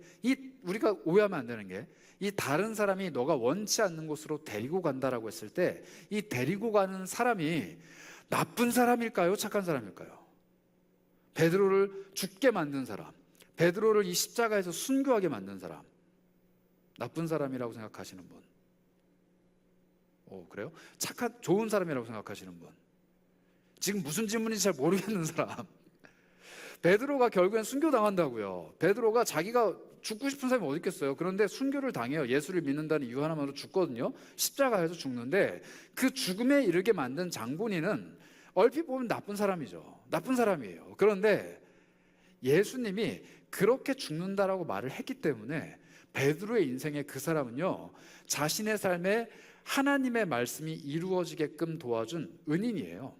우리가 오해하면 안 되는 게, 이 다른 사람이 너가 원치 않는 곳으로 데리고 간다라고 했을 때 이 데리고 가는 사람이 나쁜 사람일까요? 착한 사람일까요? 베드로를 죽게 만든 사람, 베드로를 이 십자가에서 순교하게 만든 사람, 나쁜 사람이라고 생각하시는 분? 그래요? 좋은 사람이라고 생각하시는 분? 지금 무슨 질문인지 잘 모르겠는 사람. 베드로가 결국엔 순교당한다고요. 베드로가 자기가 죽고 싶은 사람이 어디 있겠어요. 그런데 순교를 당해요. 예수를 믿는다는 이유 하나만으로 죽거든요. 십자가에서 죽는데 그 죽음에 이르게 만든 장본인은 얼핏 보면 나쁜 사람이죠. 나쁜 사람이에요. 그런데 예수님이 그렇게 죽는다라고 말을 했기 때문에 베드로의 인생에 그 사람은요, 자신의 삶에 하나님의 말씀이 이루어지게끔 도와준 은인이에요.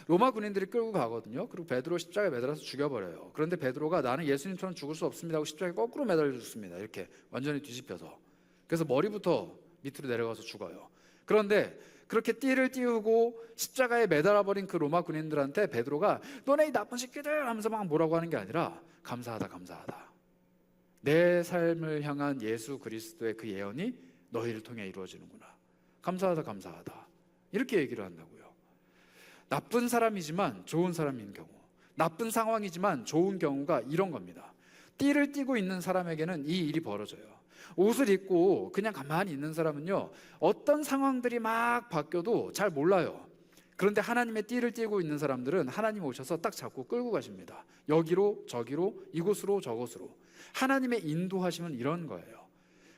로마 군인들이 끌고 가거든요. 그리고 베드로 십자가에 매달아서 죽여버려요. 그런데 베드로가 나는 예수님처럼 죽을 수 없습니다 하고 십자가에 거꾸로 매달려 죽습니다. 이렇게 완전히 뒤집혀서. 그래서 머리부터 밑으로 내려가서 죽어요. 그런데 그렇게 띠를 띄우고 십자가에 매달아버린 그 로마 군인들한테 베드로가 너네 이 나쁜 새끼들 하면서 막 뭐라고 하는 게 아니라 감사하다 감사하다. 내 삶을 향한 예수 그리스도의 그 예언이 너희를 통해 이루어지는구나. 감사하다 감사하다. 이렇게 얘기를 한다고요. 나쁜 사람이지만 좋은 사람인 경우, 나쁜 상황이지만 좋은 경우가 이런 겁니다. 띠를 띠고 있는 사람에게는 이 일이 벌어져요. 옷을 입고 그냥 가만히 있는 사람은요, 어떤 상황들이 막 바뀌어도 잘 몰라요. 그런데 하나님의 띠를 띠고 있는 사람들은 하나님 오셔서 딱 잡고 끌고 가십니다. 여기로 저기로 이곳으로 저곳으로. 하나님의 인도하심은 이런 거예요.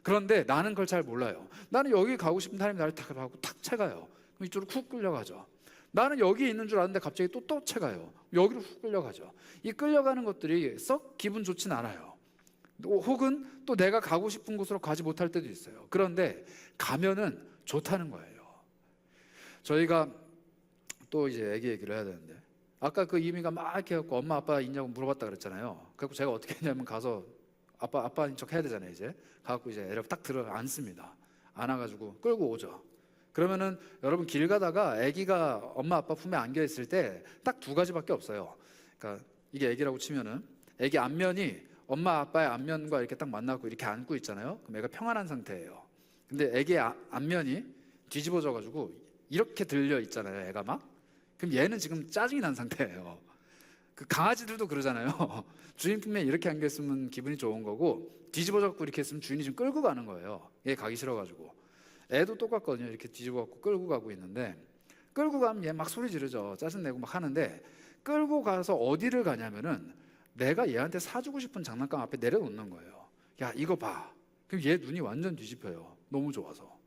그런데 나는 그걸 잘 몰라요. 나는 여기 가고 싶은 하나님이 나를 탁 하고 탁 채가요. 그럼 이쪽으로 쿡 끌려가죠. 나는 여기 있는 줄 알았는데 갑자기 또 채가요. 여기로 훅 끌려가죠. 이 끌려가는 것들이 썩 기분 좋진 않아요. 혹은 또 내가 가고 싶은 곳으로 가지 못할 때도 있어요. 그런데 가면은 좋다는 거예요. 저희가 또 이제 애기 얘기를 해야 되는데, 아까 그 이미가 막 이렇게 해갖고 엄마 아빠 있냐고 물어봤다 그랬잖아요. 그래서 제가 어떻게 했냐면 가서 아빠인 척 해야 되잖아요. 이제 가갖고 이제 애를 딱 들어 안습니다. 안아가지고 끌고 오죠. 그러면은 여러분 길 가다가 아기가 엄마 아빠 품에 안겨 있을 때 딱 두 가지밖에 없어요. 그러니까 이게 아기라고 치면은 아기 앞면이 엄마 아빠의 앞면과 이렇게 딱 만나고 이렇게 안고 있잖아요. 그럼 애가 평안한 상태예요. 근데 아기의 앞면이 뒤집어져 가지고 이렇게 들려 있잖아요. 애가 막. 그럼 얘는 지금 짜증이 난 상태예요. 그 강아지들도 그러잖아요. 주인 품에 이렇게 안겨 있으면 기분이 좋은 거고, 뒤집어져 갖고 이렇게 있으면 주인이 지금 끌고 가는 거예요. 얘 가기 싫어 가지고. 애도 똑같거든요. 이렇게 뒤집어 갖고 끌고 가고 있는데, 끌고 가면 얘 막 소리 지르죠. 짜증내고 막 하는데, 끌고 가서 어디를 가냐면은 내가 얘한테 사주고 싶은 장난감 앞에 내려놓는 거예요. 야 이거 봐. 그럼 얘 눈이 완전 뒤집혀요. 너무 좋아서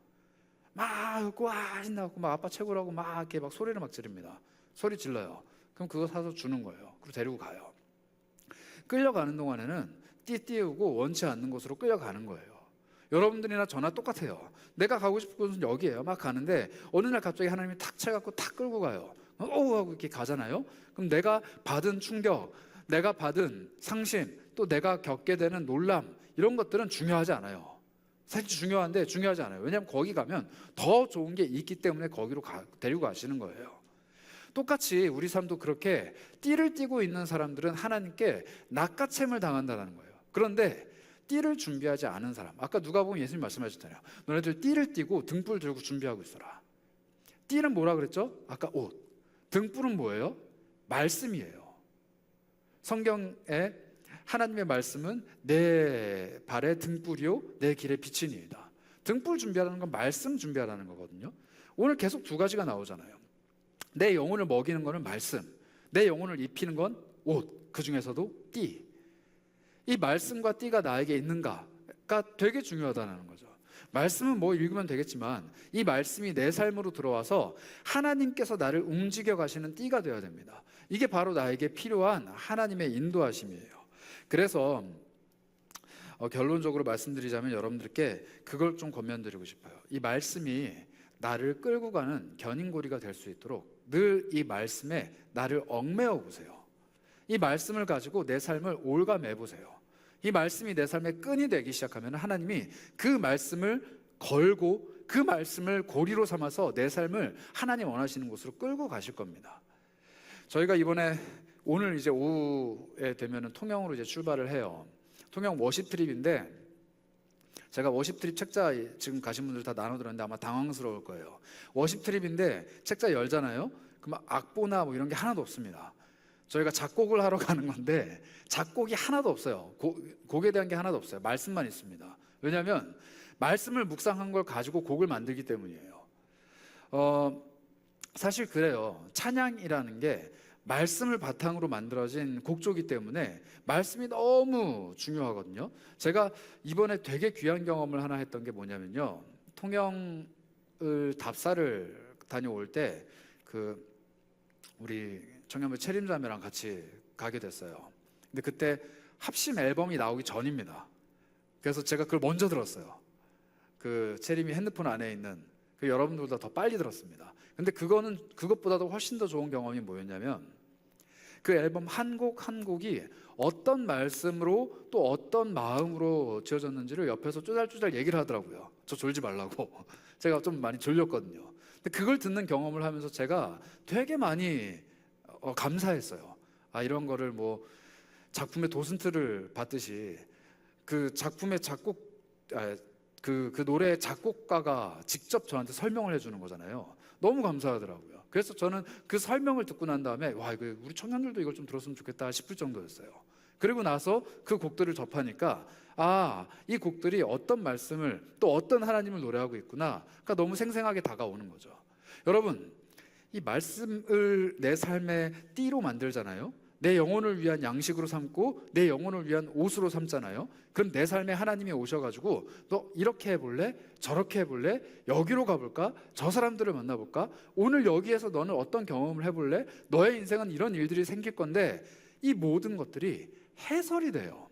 막 와 신나고 막 아빠 최고라고 막 이렇게 막 소리를 막 지릅니다. 소리 질러요. 그럼 그거 사서 주는 거예요. 그리고 데리고 가요. 끌려가는 동안에는 띠 띄우고 원치 않는 곳으로 끌려가는 거예요. 여러분들이나 저나 똑같아요. 내가 가고 싶은 곳은 여기예요. 막 가는데 어느 날 갑자기 하나님이 탁 채갖고 탁 끌고 가요. 오 하고 이렇게 가잖아요. 그럼 내가 받은 충격, 내가 받은 상심, 또 내가 겪게 되는 놀람, 이런 것들은 중요하지 않아요. 사실 중요한데 중요하지 않아요. 왜냐하면 거기 가면 더 좋은 게 있기 때문에 거기로 데리고 가시는 거예요. 똑같이 우리 삶도 그렇게 띠를 띠고 있는 사람들은 하나님께 낚아챔을 당한다는 거예요. 그런데 띠를 준비하지 않은 사람, 아까 누가복음 예수님 말씀하셨잖아요. 너네들 띠를 띠고 등불 들고 준비하고 있어라. 띠는 뭐라 그랬죠? 아까 옷. 등불은 뭐예요? 말씀이에요. 성경에 하나님의 말씀은 내 발의 등불이요 내 길의 빛이니이다. 등불 준비하라는 건 말씀 준비하라는 거거든요. 오늘 계속 두 가지가 나오잖아요. 내 영혼을 먹이는 거는 말씀, 내 영혼을 입히는 건 옷, 그 중에서도 띠. 이 말씀과 띠가 나에게 있는가가 되게 중요하다는 거죠. 말씀은 뭐 읽으면 되겠지만 이 말씀이 내 삶으로 들어와서 하나님께서 나를 움직여 가시는 띠가 되어야 됩니다. 이게 바로 나에게 필요한 하나님의 인도하심이에요. 그래서 결론적으로 말씀드리자면 여러분들께 그걸 좀 권면드리고 싶어요. 이 말씀이 나를 끌고 가는 견인고리가 될 수 있도록 늘 이 말씀에 나를 얽매어 보세요. 이 말씀을 가지고 내 삶을 올가매 보세요. 이 말씀이 내 삶의 끈이 되기 시작하면 하나님이 그 말씀을 걸고 그 말씀을 고리로 삼아서 내 삶을 하나님 원하시는 곳으로 끌고 가실 겁니다. 저희가 이번에 오늘 이제 오후에 되면은 통영으로 이제 출발을 해요. 통영 워십 트립인데 제가 워십 트립 책자 지금 가신 분들 다 나눠들었는데 아마 당황스러울 거예요. 워십 트립인데 책자 열잖아요. 그럼 악보나 뭐 이런 게 하나도 없습니다. 저희가 작곡을 하러 가는 건데 작곡이 하나도 없어요. 곡에 대한 게 하나도 없어요. 말씀만 있습니다. 왜냐하면 말씀을 묵상한 걸 가지고 곡을 만들기 때문이에요. 사실 그래요. 찬양이라는 게 말씀을 바탕으로 만들어진 곡조기 때문에 말씀이 너무 중요하거든요. 제가 이번에 되게 귀한 경험을 하나 했던 게 뭐냐면요. 통영을 답사를 다녀올 때 우리 청년부 체림자매랑 같이 가게 됐어요. 근데 그때 합심 앨범이 나오기 전입니다. 그래서 제가 그걸 먼저 들었어요. 그 체림이 핸드폰 안에 있는 여러분들보다 더 빨리 들었습니다. 근데 그것보다도 훨씬 더 좋은 경험이 뭐였냐면 그 앨범 한 곡 한 곡이 어떤 말씀으로 또 어떤 마음으로 지어졌는지를 옆에서 쪼잘쪼잘 얘기를 하더라고요. 저 졸지 말라고. 제가 좀 많이 졸렸거든요. 근데 그걸 듣는 경험을 하면서 제가 되게 많이 감사했어요. 아, 이런 거를 뭐 작품의 도슨트를 받듯이 그 작품의 그 노래의 작곡가가 직접 저한테 설명을 해주는 거잖아요. 너무 감사하더라고요. 그래서 저는 그 설명을 듣고 난 다음에 와, 이거 우리 청년들도 이걸 좀 들었으면 좋겠다 싶을 정도였어요. 그리고 나서 그 곡들을 접하니까 아, 이 곡들이 어떤 말씀을 또 어떤 하나님을 노래하고 있구나. 그러니까 너무 생생하게 다가오는 거죠. 여러분, 이 말씀을 내 삶의 띠로 만들잖아요. 내 영혼을 위한 양식으로 삼고 내 영혼을 위한 옷으로 삼잖아요. 그럼 내 삶에 하나님이 오셔가지고 너 이렇게 해볼래? 저렇게 해볼래? 여기로 가볼까? 저 사람들을 만나볼까? 오늘 여기에서 너는 어떤 경험을 해볼래? 너의 인생은 이런 일들이 생길 건데 이 모든 것들이 해설이 돼요.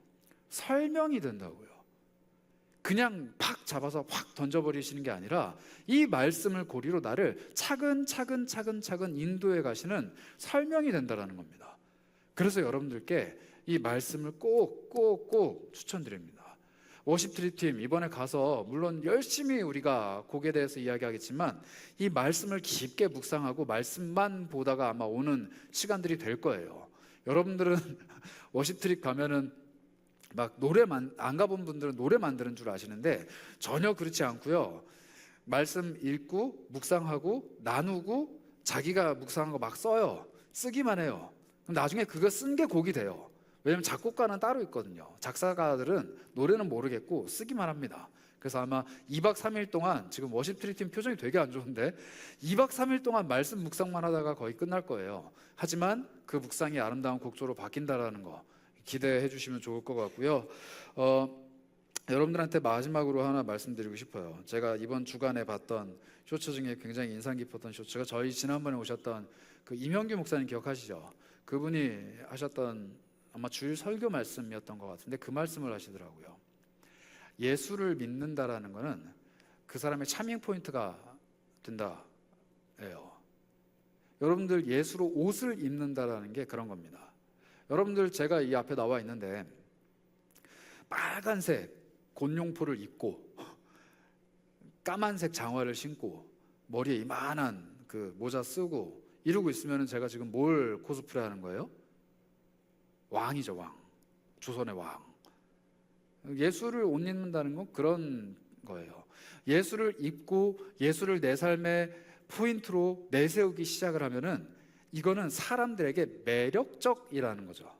설명이 된다고요. 그냥 팍 잡아서 확 던져버리시는 게 아니라 이 말씀을 고리로 나를 차근차근 인도해 가시는 설명이 된다는 겁니다. 그래서 여러분들께 이 말씀을 꼭 추천드립니다. 워십 트립팀 이번에 가서 물론 열심히 우리가 곡에 대해서 이야기하겠지만 이 말씀을 깊게 묵상하고 말씀만 보다가 아마 오는 시간들이 될 거예요. 여러분들은 워십 트립 가면은 막 노래만 안 가본 분들은 노래 만드는 줄 아시는데 전혀 그렇지 않고요. 말씀 읽고 묵상하고 나누고 자기가 묵상한 거 막 써요. 쓰기만 해요. 그럼 나중에 그거 쓴 게 곡이 돼요. 왜냐면 작곡가는 따로 있거든요. 작사가들은 노래는 모르겠고 쓰기만 합니다. 그래서 아마 2박 3일 동안 지금 워십 트리팀 표정이 되게 안 좋은데 2박 3일 동안 말씀 묵상만 하다가 거의 끝날 거예요. 하지만 그 묵상이 아름다운 곡조로 바뀐다라는 거 기대해 주시면 좋을 것 같고요. 여러분들한테 마지막으로 하나 말씀드리고 싶어요. 제가 이번 주간에 봤던 쇼츠 중에 굉장히 인상 깊었던 쇼츠가 저희 지난번에 오셨던 그 임형규 목사님 기억하시죠? 그분이 하셨던 아마 주일 설교 말씀이었던 것 같은데 그 말씀을 하시더라고요. 예수를 믿는다라는 거는 그 사람의 차밍 포인트가 된다 예요. 여러분들 예수로 옷을 입는다라는 게 그런 겁니다. 여러분들 제가 이 앞에 나와 있는데 빨간색 곤룡포를 입고 까만색 장화를 신고 머리에 이만한 그 모자 쓰고 이러고 있으면 제가 지금 뭘 코스프레 하는 거예요? 왕이죠, 왕. 조선의 왕. 예수를 옷 입는다는 건 그런 거예요. 예수를 입고 예수를 내 삶의 포인트로 내세우기 시작을 하면은 이거는 사람들에게 매력적이라는 거죠.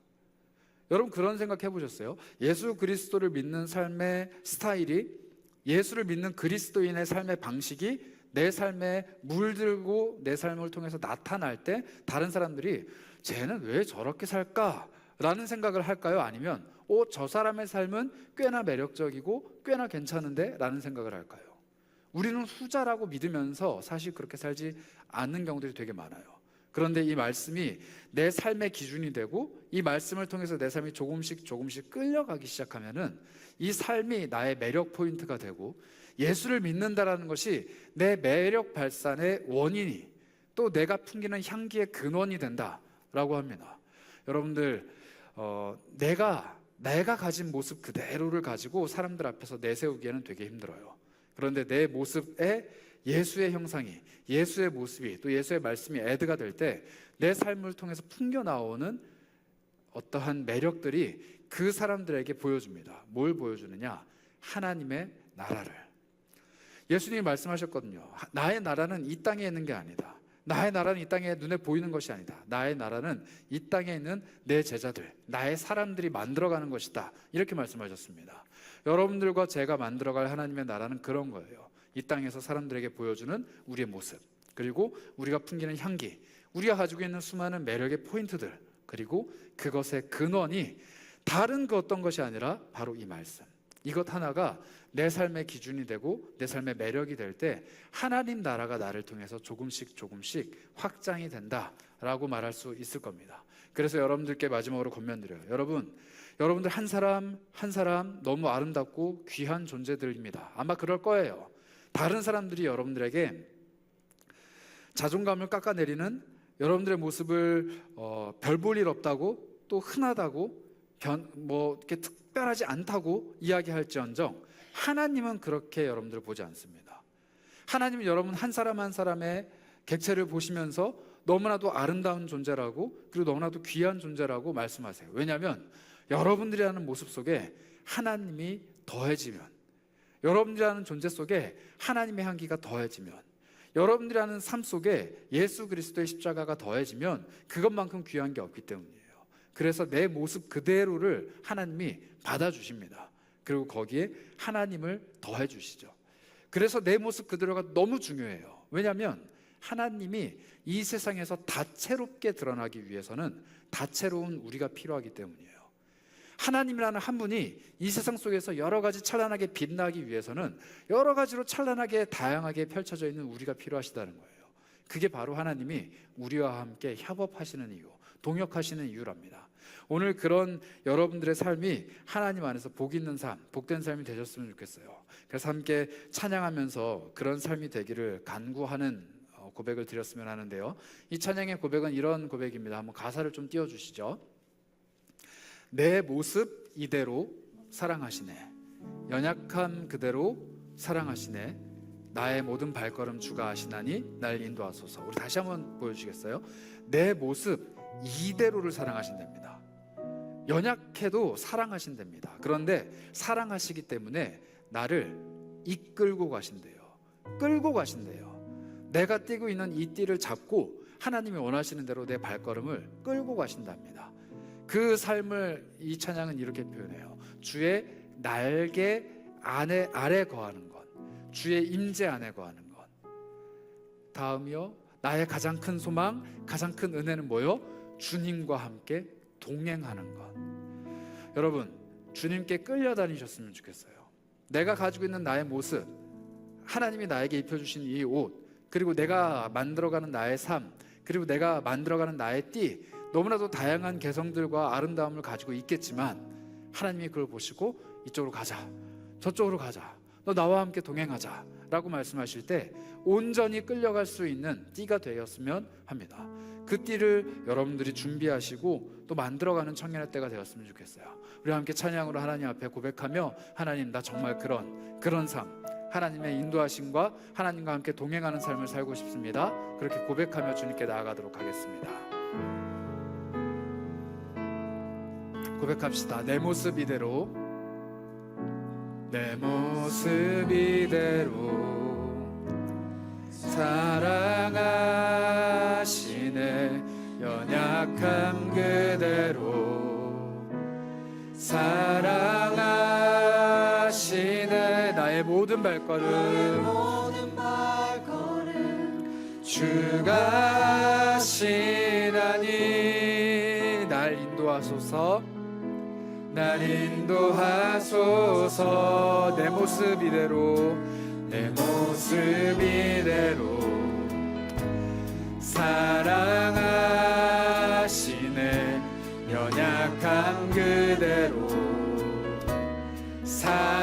여러분 그런 생각 해보셨어요? 예수 그리스도를 믿는 삶의 스타일이 예수를 믿는 그리스도인의 삶의 방식이 내 삶에 물들고 내 삶을 통해서 나타날 때 다른 사람들이 쟤는 왜 저렇게 살까? 라는 생각을 할까요? 아니면 저 사람의 삶은 꽤나 매력적이고 꽤나 괜찮은데? 라는 생각을 할까요? 우리는 후자라고 믿으면서 사실 그렇게 살지 않는 경우들이 되게 많아요. 그런데 이 말씀이 내 삶의 기준이 되고 이 말씀을 통해서 내 삶이 조금씩 끌려가기 시작하면은 이 삶이 나의 매력 포인트가 되고 예수를 믿는다라는 것이 내 매력 발산의 원인이 또 내가 풍기는 향기의 근원이 된다라고 합니다. 여러분들 내가 가진 모습 그대로를 가지고 사람들 앞에서 내세우기에는 되게 힘들어요. 그런데 내 모습에 예수의 형상이 예수의 모습이 또 예수의 말씀이 애드가 될 때 내 삶을 통해서 풍겨나오는 어떠한 매력들이 그 사람들에게 보여줍니다. 뭘 보여주느냐? 하나님의 나라를. 예수님이 말씀하셨거든요. 나의 나라는 이 땅에 있는 게 아니다. 나의 나라는 이 땅에 눈에 보이는 것이 아니다. 나의 나라는 이 땅에 있는 내 제자들, 나의 사람들이 만들어가는 것이다. 이렇게 말씀하셨습니다. 여러분들과 제가 만들어갈 하나님의 나라는 그런 거예요. 이 땅에서 사람들에게 보여주는 우리의 모습, 그리고 우리가 풍기는 향기, 우리가 가지고 있는 수많은 매력의 포인트들, 그리고 그것의 근원이 다른 그 어떤 것이 아니라 바로 이 말씀, 이것 하나가 내 삶의 기준이 되고 내 삶의 매력이 될 때 하나님 나라가 나를 통해서 조금씩 확장이 된다라고 말할 수 있을 겁니다. 그래서 여러분들께 마지막으로 권면드려요. 여러분들 한 사람 한 사람 너무 아름답고 귀한 존재들입니다. 아마 그럴 거예요. 다른 사람들이 여러분들에게 자존감을 깎아내리는 여러분들의 모습을 별 볼 일 없다고, 또 흔하다고, 이렇게 특별하지 않다고 이야기할지언정 하나님은 그렇게 여러분들을 보지 않습니다. 하나님은 여러분 한 사람 한 사람의 객체를 보시면서 너무나도 아름다운 존재라고, 그리고 너무나도 귀한 존재라고 말씀하세요. 왜냐하면 여러분들이라는 모습 속에 하나님이 더해지면, 여러분들이라는 존재 속에 하나님의 향기가 더해지면, 여러분들이라는 삶 속에 예수 그리스도의 십자가가 더해지면 그것만큼 귀한 게 없기 때문이에요. 그래서 내 모습 그대로를 하나님이 받아주십니다. 그리고 거기에 하나님을 더해 주시죠. 그래서 내 모습 그대로가 너무 중요해요. 왜냐하면 하나님이 이 세상에서 다채롭게 드러나기 위해서는 다채로운 우리가 필요하기 때문이에요. 하나님이라는 한 분이 이 세상 속에서 여러 가지 찬란하게 빛나기 위해서는 여러 가지로 찬란하게 다양하게 펼쳐져 있는 우리가 필요하시다는 거예요. 그게 바로 하나님이 우리와 함께 협업하시는 이유, 동역하시는 이유랍니다. 오늘 그런 여러분들의 삶이 하나님 안에서 복 있는 삶, 복된 삶이 되셨으면 좋겠어요. 그래서 함께 찬양하면서 그런 삶이 되기를 간구하는 고백을 드렸으면 하는데요. 이 찬양의 고백은 이런 고백입니다. 한번 가사를 좀 띄워주시죠. 내 모습 이대로 사랑하시네, 연약함 그대로 사랑하시네, 나의 모든 발걸음 주가 아시나니 날 인도하소서. 우리 다시 한번 보여주시겠어요? 내 모습 이대로를 사랑하신답니다. 연약해도 사랑하신답니다. 그런데 사랑하시기 때문에 나를 이끌고 가신대요. 끌고 가신대요. 내가 뛰고 있는 이 띠를 잡고 하나님이 원하시는 대로 내 발걸음을 끌고 가신답니다. 그 삶을 이 찬양은 이렇게 표현해요. 주의 날개 아래 거하는 것, 주의 임재 안에 거하는 것. 다음이요, 나의 가장 큰 소망, 가장 큰 은혜는 뭐요? 주님과 함께 동행하는 것. 여러분, 주님께 끌려다니셨으면 좋겠어요. 내가 가지고 있는 나의 모습, 하나님이 나에게 입혀주신 이 옷, 그리고 내가 만들어가는 나의 삶, 그리고 내가 만들어가는 나의 띠, 너무나도 다양한 개성들과 아름다움을 가지고 있겠지만 하나님이 그걸 보시고 이쪽으로 가자, 저쪽으로 가자, 너 나와 함께 동행하자 라고 말씀하실 때 온전히 끌려갈 수 있는 띠가 되었으면 합니다. 그 띠를 여러분들이 준비하시고 또 만들어가는 청년의 때가 되었으면 좋겠어요. 우리 함께 찬양으로 하나님 앞에 고백하며, 하나님 나 정말 그런 삶, 하나님의 인도하심과 하나님과 함께 동행하는 삶을 살고 싶습니다. 그렇게 고백하며 주님께 나아가도록 하겠습니다. 고백합시다. 내 모습 이대로, 내 모습 이대로 사랑하시네, 연약함 그대로 사랑하시네, 나의 모든 발걸음 주가 하시나니 날 인도하소서, 날 인도하소서. 내 모습 이대로, 내 모습 이대로 사랑하시네, 연약함 그대로 사랑하시네,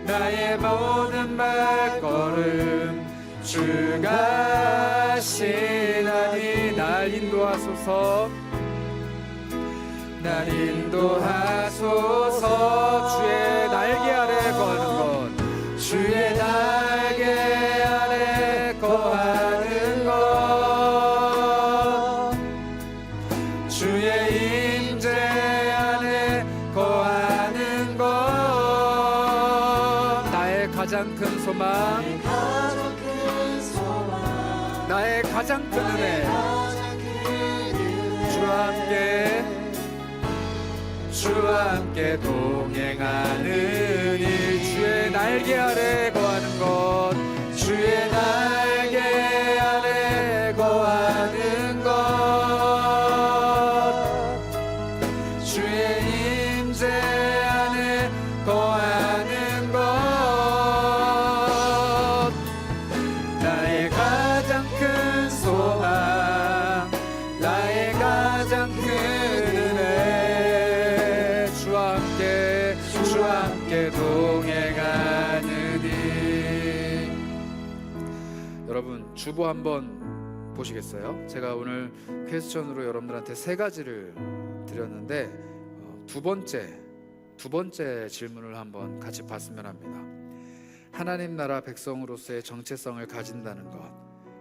나의 모든 발걸음 주가 하시나니 날 인도하소서, 날 인도하소서. 주의 날개 아래 거하는 것, 주의 날개 아래 거하는 것, 주의 임재 안에 거하는 것, 나의 가장 큰 소망, 나의 가장 큰 은혜, 주와 함께 동행하는 일, 주의 날개 아래 거하는 것, 주의 날개 아래 거하는 것, 주의 임재 안에 거하는 것, 나의 가장 큰 소망, 나의 가장 큰 은혜, 주와 함께 주보 한번 보시겠어요? 제가 오늘 퀘스천으로 여러분들한테 세 가지를 드렸는데 두 번째 질문을 한번 같이 봤으면 합니다. 하나님 나라 백성으로서의 정체성을 가진다는 것,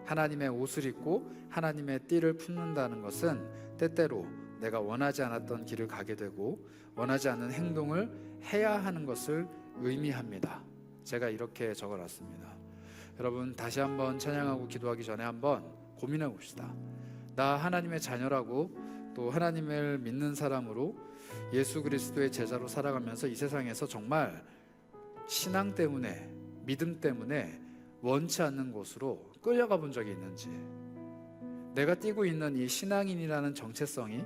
하나님의 옷을 입고 하나님의 띠를 품는다는 것은 때때로 내가 원하지 않았던 길을 가게 되고 원하지 않는 행동을 해야 하는 것을 의미합니다. 제가 이렇게 적어놨습니다. 여러분, 다시 한번 찬양하고 기도하기 전에 한번 고민해 봅시다. 나 하나님의 자녀라고 또 하나님을 믿는 사람으로 예수 그리스도의 제자로 살아가면서 이 세상에서 정말 신앙 때문에, 믿음 때문에 원치 않는 곳으로 끌려가 본 적이 있는지, 내가 띠고 있는 이 신앙인이라는 정체성이,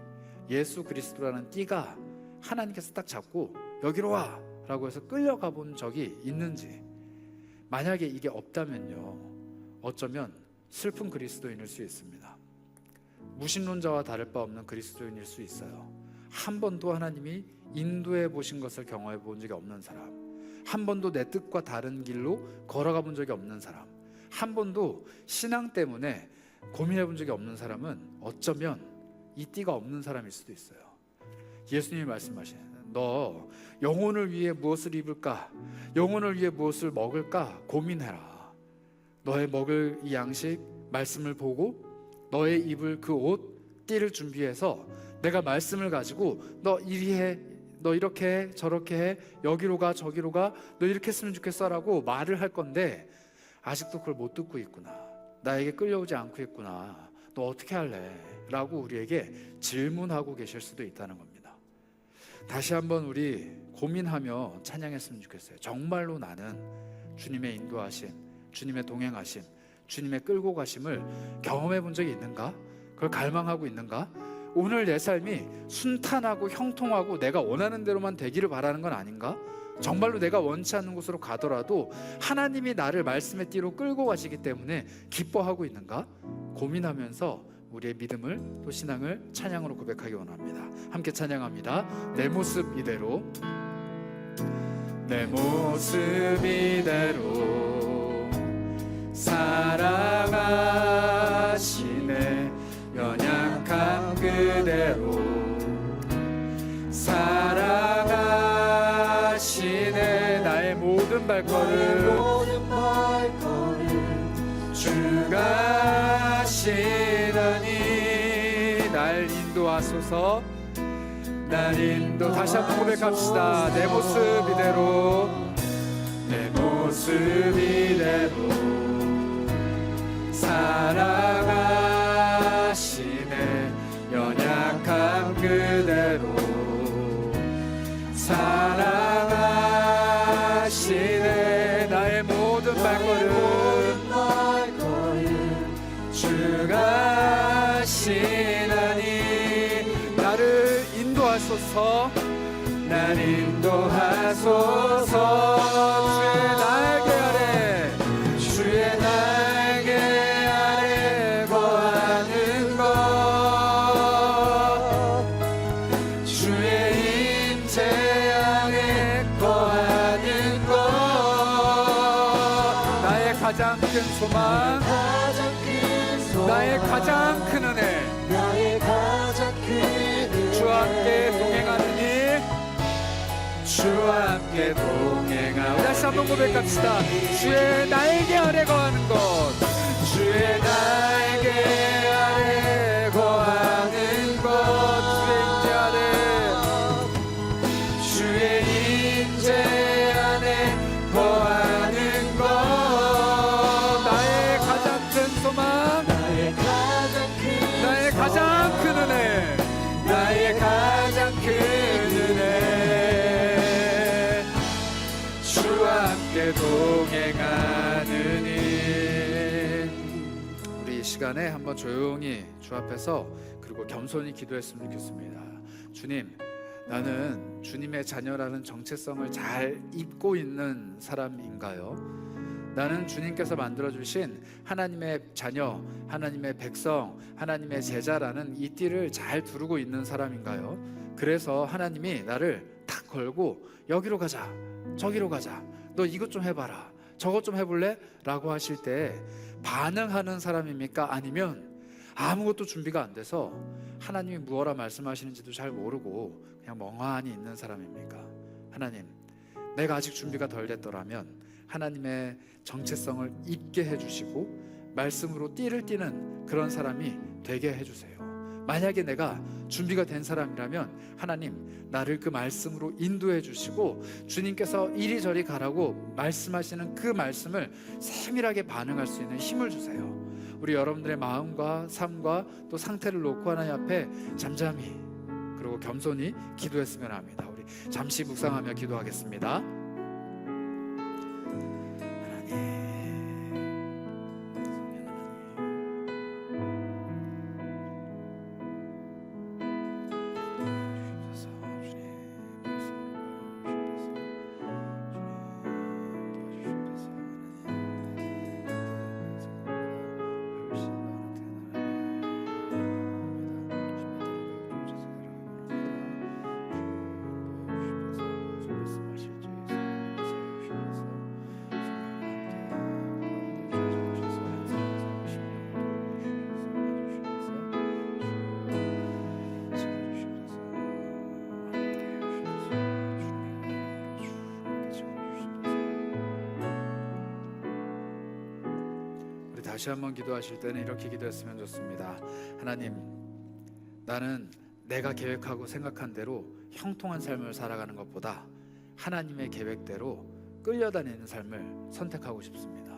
예수 그리스도라는 띠가 하나님께서 딱 잡고 여기로 와 라고 해서 끌려가 본 적이 있는지, 만약에 이게 없다면요, 어쩌면 슬픈 그리스도인일 수 있습니다. 무신론자와 다를 바 없는 그리스도인일 수 있어요. 한 번도 하나님이 인도해 보신 것을 경험해 본 적이 없는 사람, 한 번도 내 뜻과 다른 길로 걸어가 본 적이 없는 사람, 한 번도 신앙 때문에 고민해 본 적이 없는 사람은 어쩌면 이 띠가 없는 사람일 수도 있어요. 예수님이 말씀하신, 너 영혼을 위해 무엇을 입을까, 영혼을 위해 무엇을 먹을까 고민해라. 너의 먹을 이 양식 말씀을 보고 너의 입을 그 옷, 띠를 준비해서 내가 말씀을 가지고 너 이리 해, 너 이렇게 해, 저렇게 해, 여기로 가, 저기로 가, 너 이렇게 했으면 좋겠어 라고 말을 할 건데 아직도 그걸 못 듣고 있구나, 나에게 끌려오지 않고 있구나, 너 어떻게 할래? 라고 우리에게 질문하고 계실 수도 있다는 겁니다. 다시 한번 우리 고민하며 찬양했으면 좋겠어요. 정말로 나는 주님의 인도하심, 주님의 동행하심, 주님의 끌고 가심을 경험해 본 적이 있는가? 그걸 갈망하고 있는가? 오늘 내 삶이 순탄하고 형통하고 내가 원하는 대로만 되기를 바라는 건 아닌가? 정말로 내가 원치 않는 곳으로 가더라도 하나님이 나를 말씀의 띠로 끌고 가시기 때문에 기뻐하고 있는가? 고민하면서 우리의 믿음을 또 신앙을 찬양으로 고백하기 원합니다. 함께 찬양합니다. 내 모습 이대로, 내 모습 이대로 사랑하시네, 연약함 그대로 사랑하시네, 나의 모든 발걸음 주가 하시나니 날 인도하소서, 날 인도. 다시 한번 고백합시다. 내 모습 이대로, 내 모습 이대로 사랑하시네, 연약함 그대로 사랑하시네, 나의 모든 발걸음 주가 하시나니 나를 인도하소서, 날 인도하소서. 주의 날개 아래 거하는 것, 주의 임재 안에 거하는 것, 나의 가장 큰 소망, 나의 가장 큰 은혜, 주와 함께 동행하느니, 주와 함께 동행하오니. 다시 한번 고백합시다. 주의 날개 아래 거하는 것, 주의 날개 아래 거하는 것, 주의 임재 안에 거하는 것, 나의 가장 큰 소망, 나의 가장 큰 은혜, 나의 가장 큰 은혜, 주와 함께 동행하느니. 우리 이 시간에 한번 조용히 주 앞에서 그리고 겸손히 기도했으면 좋겠습니다. 주님, 나는 주님의 자녀라는 정체성을 잘 입고 있는 사람인가요? 나는 주님께서 만들어주신 하나님의 자녀, 하나님의 백성, 하나님의 제자라는 이 띠를 잘 두르고 있는 사람인가요? 그래서 하나님이 나를 탁 걸고 여기로 가자, 저기로 가자, 너 이것 좀 해봐라, 저것 좀 해볼래? 라고 하실 때 반응하는 사람입니까? 아니면 아무것도 준비가 안 돼서 하나님이 무엇라 말씀하시는지도 잘 모르고 그냥 멍하니 있는 사람입니까? 하나님, 내가 아직 준비가 덜 됐더라면 하나님의 정체성을 잊게 해주시고 말씀으로 띠를 띠는 그런 사람이 되게 해주세요. 만약에 내가 준비가 된 사람이라면 하나님, 나를 그 말씀으로 인도해 주시고 주님께서 이리저리 가라고 말씀하시는 그 말씀을 세밀하게 반응할 수 있는 힘을 주세요. 우리 여러분들의 마음과 삶과 또 상태를 놓고 하나님 앞에 잠잠히 그리고 겸손히 기도했으면 합니다. 우리 잠시 묵상하며 기도하겠습니다. 다시 한번 기도하실 때는 이렇게 기도했으면 좋습니다. 하나님, 나는 내가 계획하고 생각한 대로 형통한 삶을 살아가는 것보다 하나님의 계획대로 끌려다니는 삶을 선택하고 싶습니다.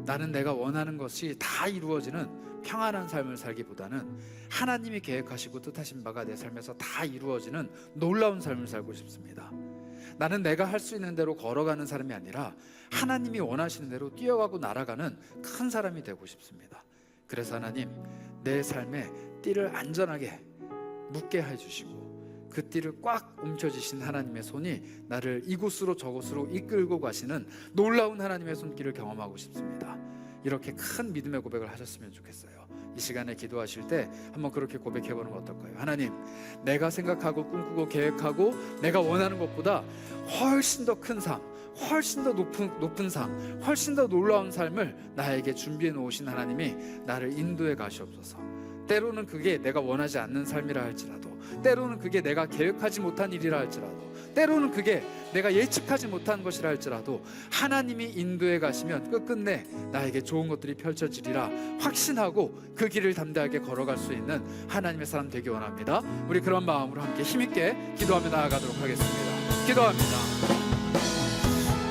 나는 내가 원하는 것이 다 이루어지는 평안한 삶을 살기보다는 하나님이 계획하시고 뜻하신 바가 내 삶에서 다 이루어지는 놀라운 삶을 살고 싶습니다. 나는 내가 할 수 있는 대로 걸어가는 사람이 아니라 하나님이 원하시는 대로 뛰어가고 날아가는 큰 사람이 되고 싶습니다. 그래서 하나님, 내 삶에 띠를 안전하게 묶게 해주시고 그 띠를 꽉 움켜쥐신 하나님의 손이 나를 이곳으로 저곳으로 이끌고 가시는 놀라운 하나님의 손길을 경험하고 싶습니다. 이렇게 큰 믿음의 고백을 하셨으면 좋겠어요. 이 시간에 기도하실 때 한번 그렇게 고백해보는 건 어떨까요? 하나님, 내가 생각하고 꿈꾸고 계획하고 내가 원하는 것보다 훨씬 더 큰 삶, 훨씬 더 높은 삶, 훨씬 더 놀라운 삶을 나에게 준비해 놓으신 하나님이 나를 인도해 가시옵소서. 때로는 그게 내가 원하지 않는 삶이라 할지라도, 때로는 그게 내가 계획하지 못한 일이라 할지라도, 때로는 그게 내가 예측하지 못한 것이라 할지라도 하나님이 인도해 가시면 끝끝내 나에게 좋은 것들이 펼쳐지리라 확신하고 그 길을 담대하게 걸어갈 수 있는 하나님의 사람 되기 원합니다. 우리 그런 마음으로 함께 힘있게 기도하며 나아가도록 하겠습니다. 기도합니다.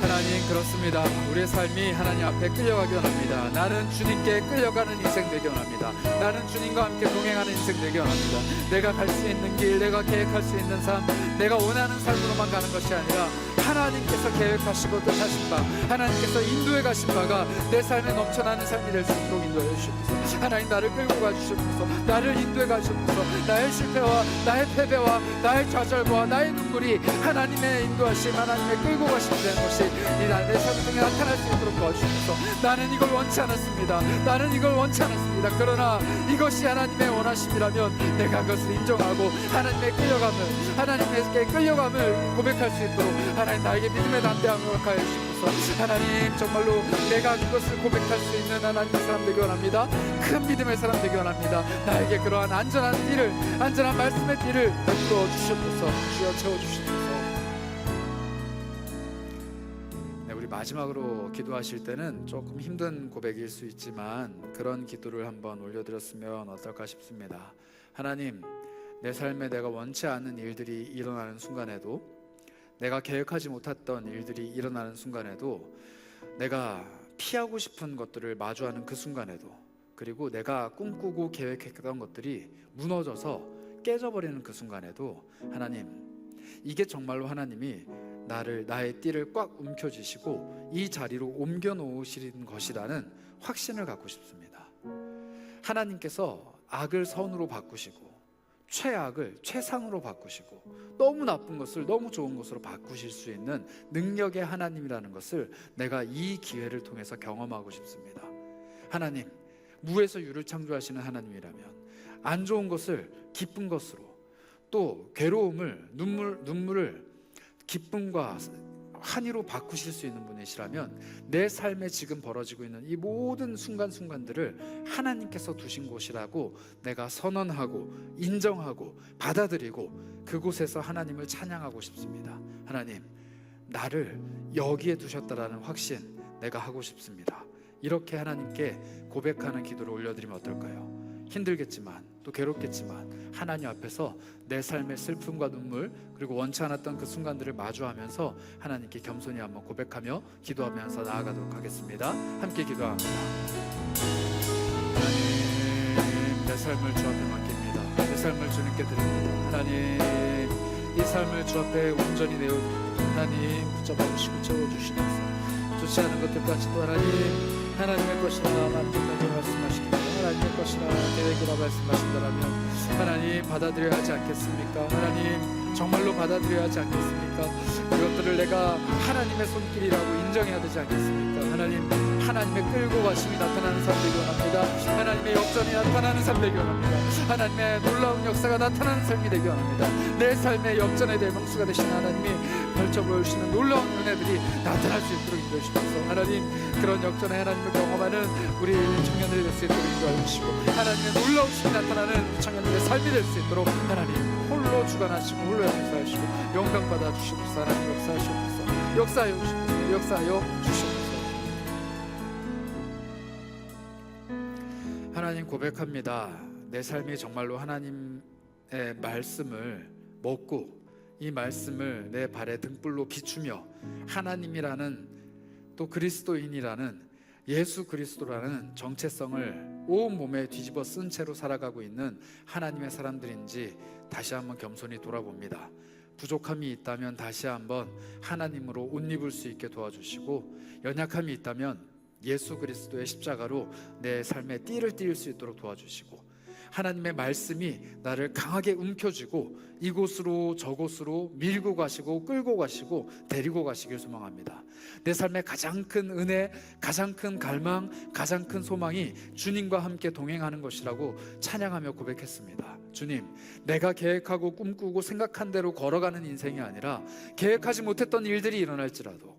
하나님, 그렇습니다. 우리의 삶이 하나님 앞에 끌려가기 원합니다. 나는 주님께 끌려가는 인생 되기 원합니다. 나는 주님과 함께 동행하는 인생 되기 원합니다. 내가 갈 수 있는 길, 내가 계획할 수 있는 삶, 내가 원하는 삶으로만 가는 것이 아니라 하나님께서 계획하시고 뜻하신 바, 하나님께서 인도해 가신 바가 내 삶에 넘쳐나는 삶이 될 수 있도록 인도해 주시옵소서. 하나님, 나를 끌고 가주시옵소서. 나를 인도해 가주시옵소서. 나의 실패와 나의 패배와 나의 좌절과 나의 눈물이 하나님의 인도하심, 하나님의 끌고 가심이 되는 것이 내 삶 중에 나타날 수 있도록 도와주시옵소서. 나는 이걸 원치 않았습니다. 나는 이걸 원치 않았습니다. 그러나 이것이 하나님의 원하심이라면 내가 그것을 인정하고 하나님의 끌려감을, 하나님께 끌려감을 고백할 수 있도록 하나님 나에게 믿음의 담대함을 허락하여 주시옵소서. 하나님, 정말로 내가 그것을 고백할 수 있는 하나님의 사람 되기 원합니다. 큰 믿음의 사람 되기 원합니다. 나에게 그러한 안전한 띠를, 안전한 말씀의 띠를 베풀어 주시옵소서. 주여 채워주시옵소서. 우리 마지막으로 기도하실 때는 조금 힘든 고백일 수 있지만 그런 기도를 한번 올려드렸으면 어떨까 싶습니다. 하나님, 내 삶에 내가 원치 않는 일들이 일어나는 순간에도, 내가 계획하지 못했던 일들이 일어나는 순간에도, 내가 피하고 싶은 것들을 마주하는 그 순간에도, 그리고 내가 꿈꾸고 계획했던 것들이 무너져서 깨져버리는 그 순간에도 하나님, 이게 정말로 하나님이 나의 띠를 꽉 움켜쥐시고 이 자리로 옮겨 놓으시는 것이라는 확신을 갖고 싶습니다. 하나님께서 악을 선으로 바꾸시고 최악을 최상으로 바꾸시고 너무 나쁜 것을 너무 좋은 것으로 바꾸실 수 있는 능력의 하나님이라는 것을 내가 이 기회를 통해서 경험하고 싶습니다. 하나님, 무에서 유를 창조하시는 하나님이라면 안 좋은 것을 기쁜 것으로, 또 괴로움을 눈물을 기쁨과 한이로 바꾸실 수 있는 분이시라면 내 삶에 지금 벌어지고 있는 이 모든 순간순간들을 하나님께서 두신 곳이라고 내가 선언하고 인정하고 받아들이고 그곳에서 하나님을 찬양하고 싶습니다. 하나님, 나를 여기에 두셨다라는 확신 내가 하고 싶습니다. 이렇게 하나님께 고백하는 기도를 올려드리면 어떨까요? 힘들겠지만 또 괴롭겠지만 하나님 앞에서 내 삶의 슬픔과 눈물 그리고 원치 않았던 그 순간들을 마주하면서 하나님께 겸손히 한번 고백하며 기도하면서 나아가도록 하겠습니다. 함께 기도합니다. 하나님, 내 삶을 주 앞에 맡깁니다. 내 삶을 주님께 드립니다. 하나님, 이 삶을 주 앞에 온전히 내어드립니다. 하나님, 붙잡아 주시고 채워주시면서 좋지 않은 것들까지도 하나님의 것이라 만족하게 말씀하시기를 하나님의 것이라 계획이라 말씀하신다라면 하나님 받아들여야 하지 않겠습니까? 하나님 정말로 받아들여야 하지 않겠습니까? 이것들을 내가 하나님의 손길이라고 인정해야 되지 않겠습니까? 하나님의 끌고 가심이 나타나는 삶 되기 원합니다. 하나님의 역전이 나타나는 삶 되기 원합니다. 하나님의 놀라운 역사가 나타나는 삶이 되기 원합니다. 내 삶의 역전의 대명수가 되신 하나님이 펼쳐 보여주시는 놀라운 은혜들이 나타날 수 있도록 인도해 주시면서 하나님, 그런 역전의 하나님을 경험하는 우리 청년들이 될 수 있도록 인도해 주시고 하나님의 놀라우심이 나타나는 우리 청년들의 삶이 될 수 있도록 하나님 홀로 주관하시고 홀로 역사하시고 영광 받아 주시옵소서. 하나님 역사하시옵소서. 역사하여 주시옵소서. 역사하여 주시옵소서. 하나님, 고백합니다. 내 삶이 정말로 하나님의 말씀을 먹고 이 말씀을 내 발에 등불로 비추며 하나님이라는 또 그리스도인이라는 예수 그리스도라는 정체성을 온 몸에 뒤집어 쓴 채로 살아가고 있는 하나님의 사람들인지 다시 한번 겸손히 돌아봅니다. 부족함이 있다면 다시 한번 하나님으로 옷 입을 수 있게 도와주시고, 연약함이 있다면 예수 그리스도의 십자가로 내 삶에 띠를 띠울 수 있도록 도와주시고, 하나님의 말씀이 나를 강하게 움켜쥐고 이곳으로 저곳으로 밀고 가시고 끌고 가시고 데리고 가시길 소망합니다. 내 삶의 가장 큰 은혜, 가장 큰 갈망, 가장 큰 소망이 주님과 함께 동행하는 것이라고 찬양하며 고백했습니다. 주님, 내가 계획하고 꿈꾸고 생각한 대로 걸어가는 인생이 아니라 계획하지 못했던 일들이 일어날지라도,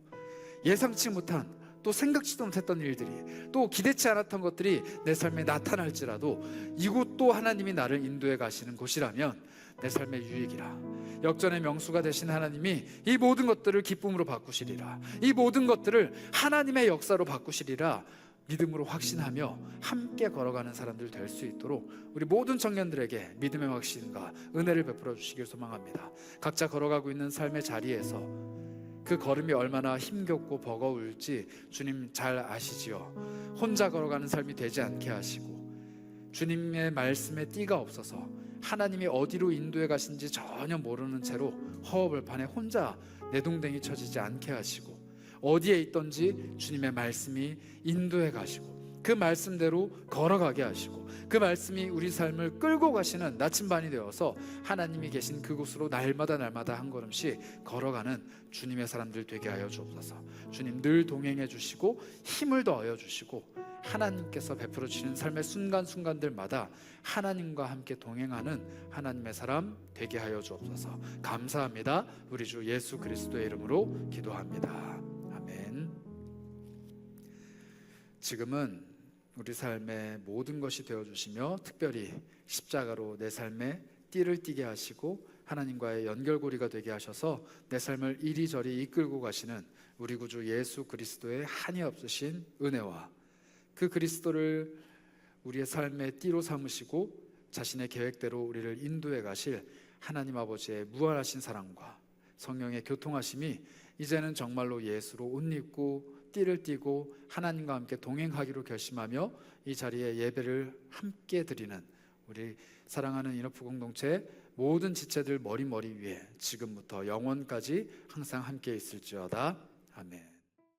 예상치 못한 또 생각지도 못했던 일들이, 또 기대치 않았던 것들이 내 삶에 나타날지라도 이곳도 하나님이 나를 인도해 가시는 곳이라면 내 삶의 유익이라, 역전의 명수가 되신 하나님이 이 모든 것들을 기쁨으로 바꾸시리라, 이 모든 것들을 하나님의 역사로 바꾸시리라 믿음으로 확신하며 함께 걸어가는 사람들 될 수 있도록 우리 모든 청년들에게 믿음의 확신과 은혜를 베풀어 주시길 소망합니다. 각자 걸어가고 있는 삶의 자리에서 그 걸음이 얼마나 힘겹고 버거울지 주님 잘 아시지요. 혼자 걸어가는 삶이 되지 않게 하시고, 주님의 말씀에 띠가 없어서 하나님이 어디로 인도해 가신지 전혀 모르는 채로 허허벌판에 혼자 내동댕이 쳐지지 않게 하시고, 어디에 있던지 주님의 말씀이 인도해 가시고 그 말씀대로 걸어가게 하시고, 그 말씀이 우리 삶을 끌고 가시는 나침반이 되어서 하나님이 계신 그곳으로 날마다 한 걸음씩 걸어가는 주님의 사람들 되게 하여 주옵소서. 주님 늘 동행해 주시고 힘을 더하여 주시고, 하나님께서 베풀어 주시는 삶의 순간순간들마다 하나님과 함께 동행하는 하나님의 사람 되게 하여 주옵소서. 감사합니다. 우리 주 예수 그리스도의 이름으로 기도합니다. 아멘. 지금은 우리 삶의 모든 것이 되어주시며 특별히 십자가로 내 삶에 띠를 띠게 하시고 하나님과의 연결고리가 되게 하셔서 내 삶을 이리저리 이끌고 가시는 우리 구주 예수 그리스도의 한이 없으신 은혜와 그 그리스도를 우리의 삶의 띠로 삼으시고 자신의 계획대로 우리를 인도해 가실 하나님 아버지의 무한하신 사랑과 성령의 교통하심이 이제는 정말로 예수로 옷 입고 띠를 띠고 하나님과 함께 동행하기로 결심하며 이 자리에 예배를 함께 드리는 우리 사랑하는 인어프 공동체 모든 지체들 머리 위에 지금부터 영원까지 항상 함께 있을지어다. 아멘.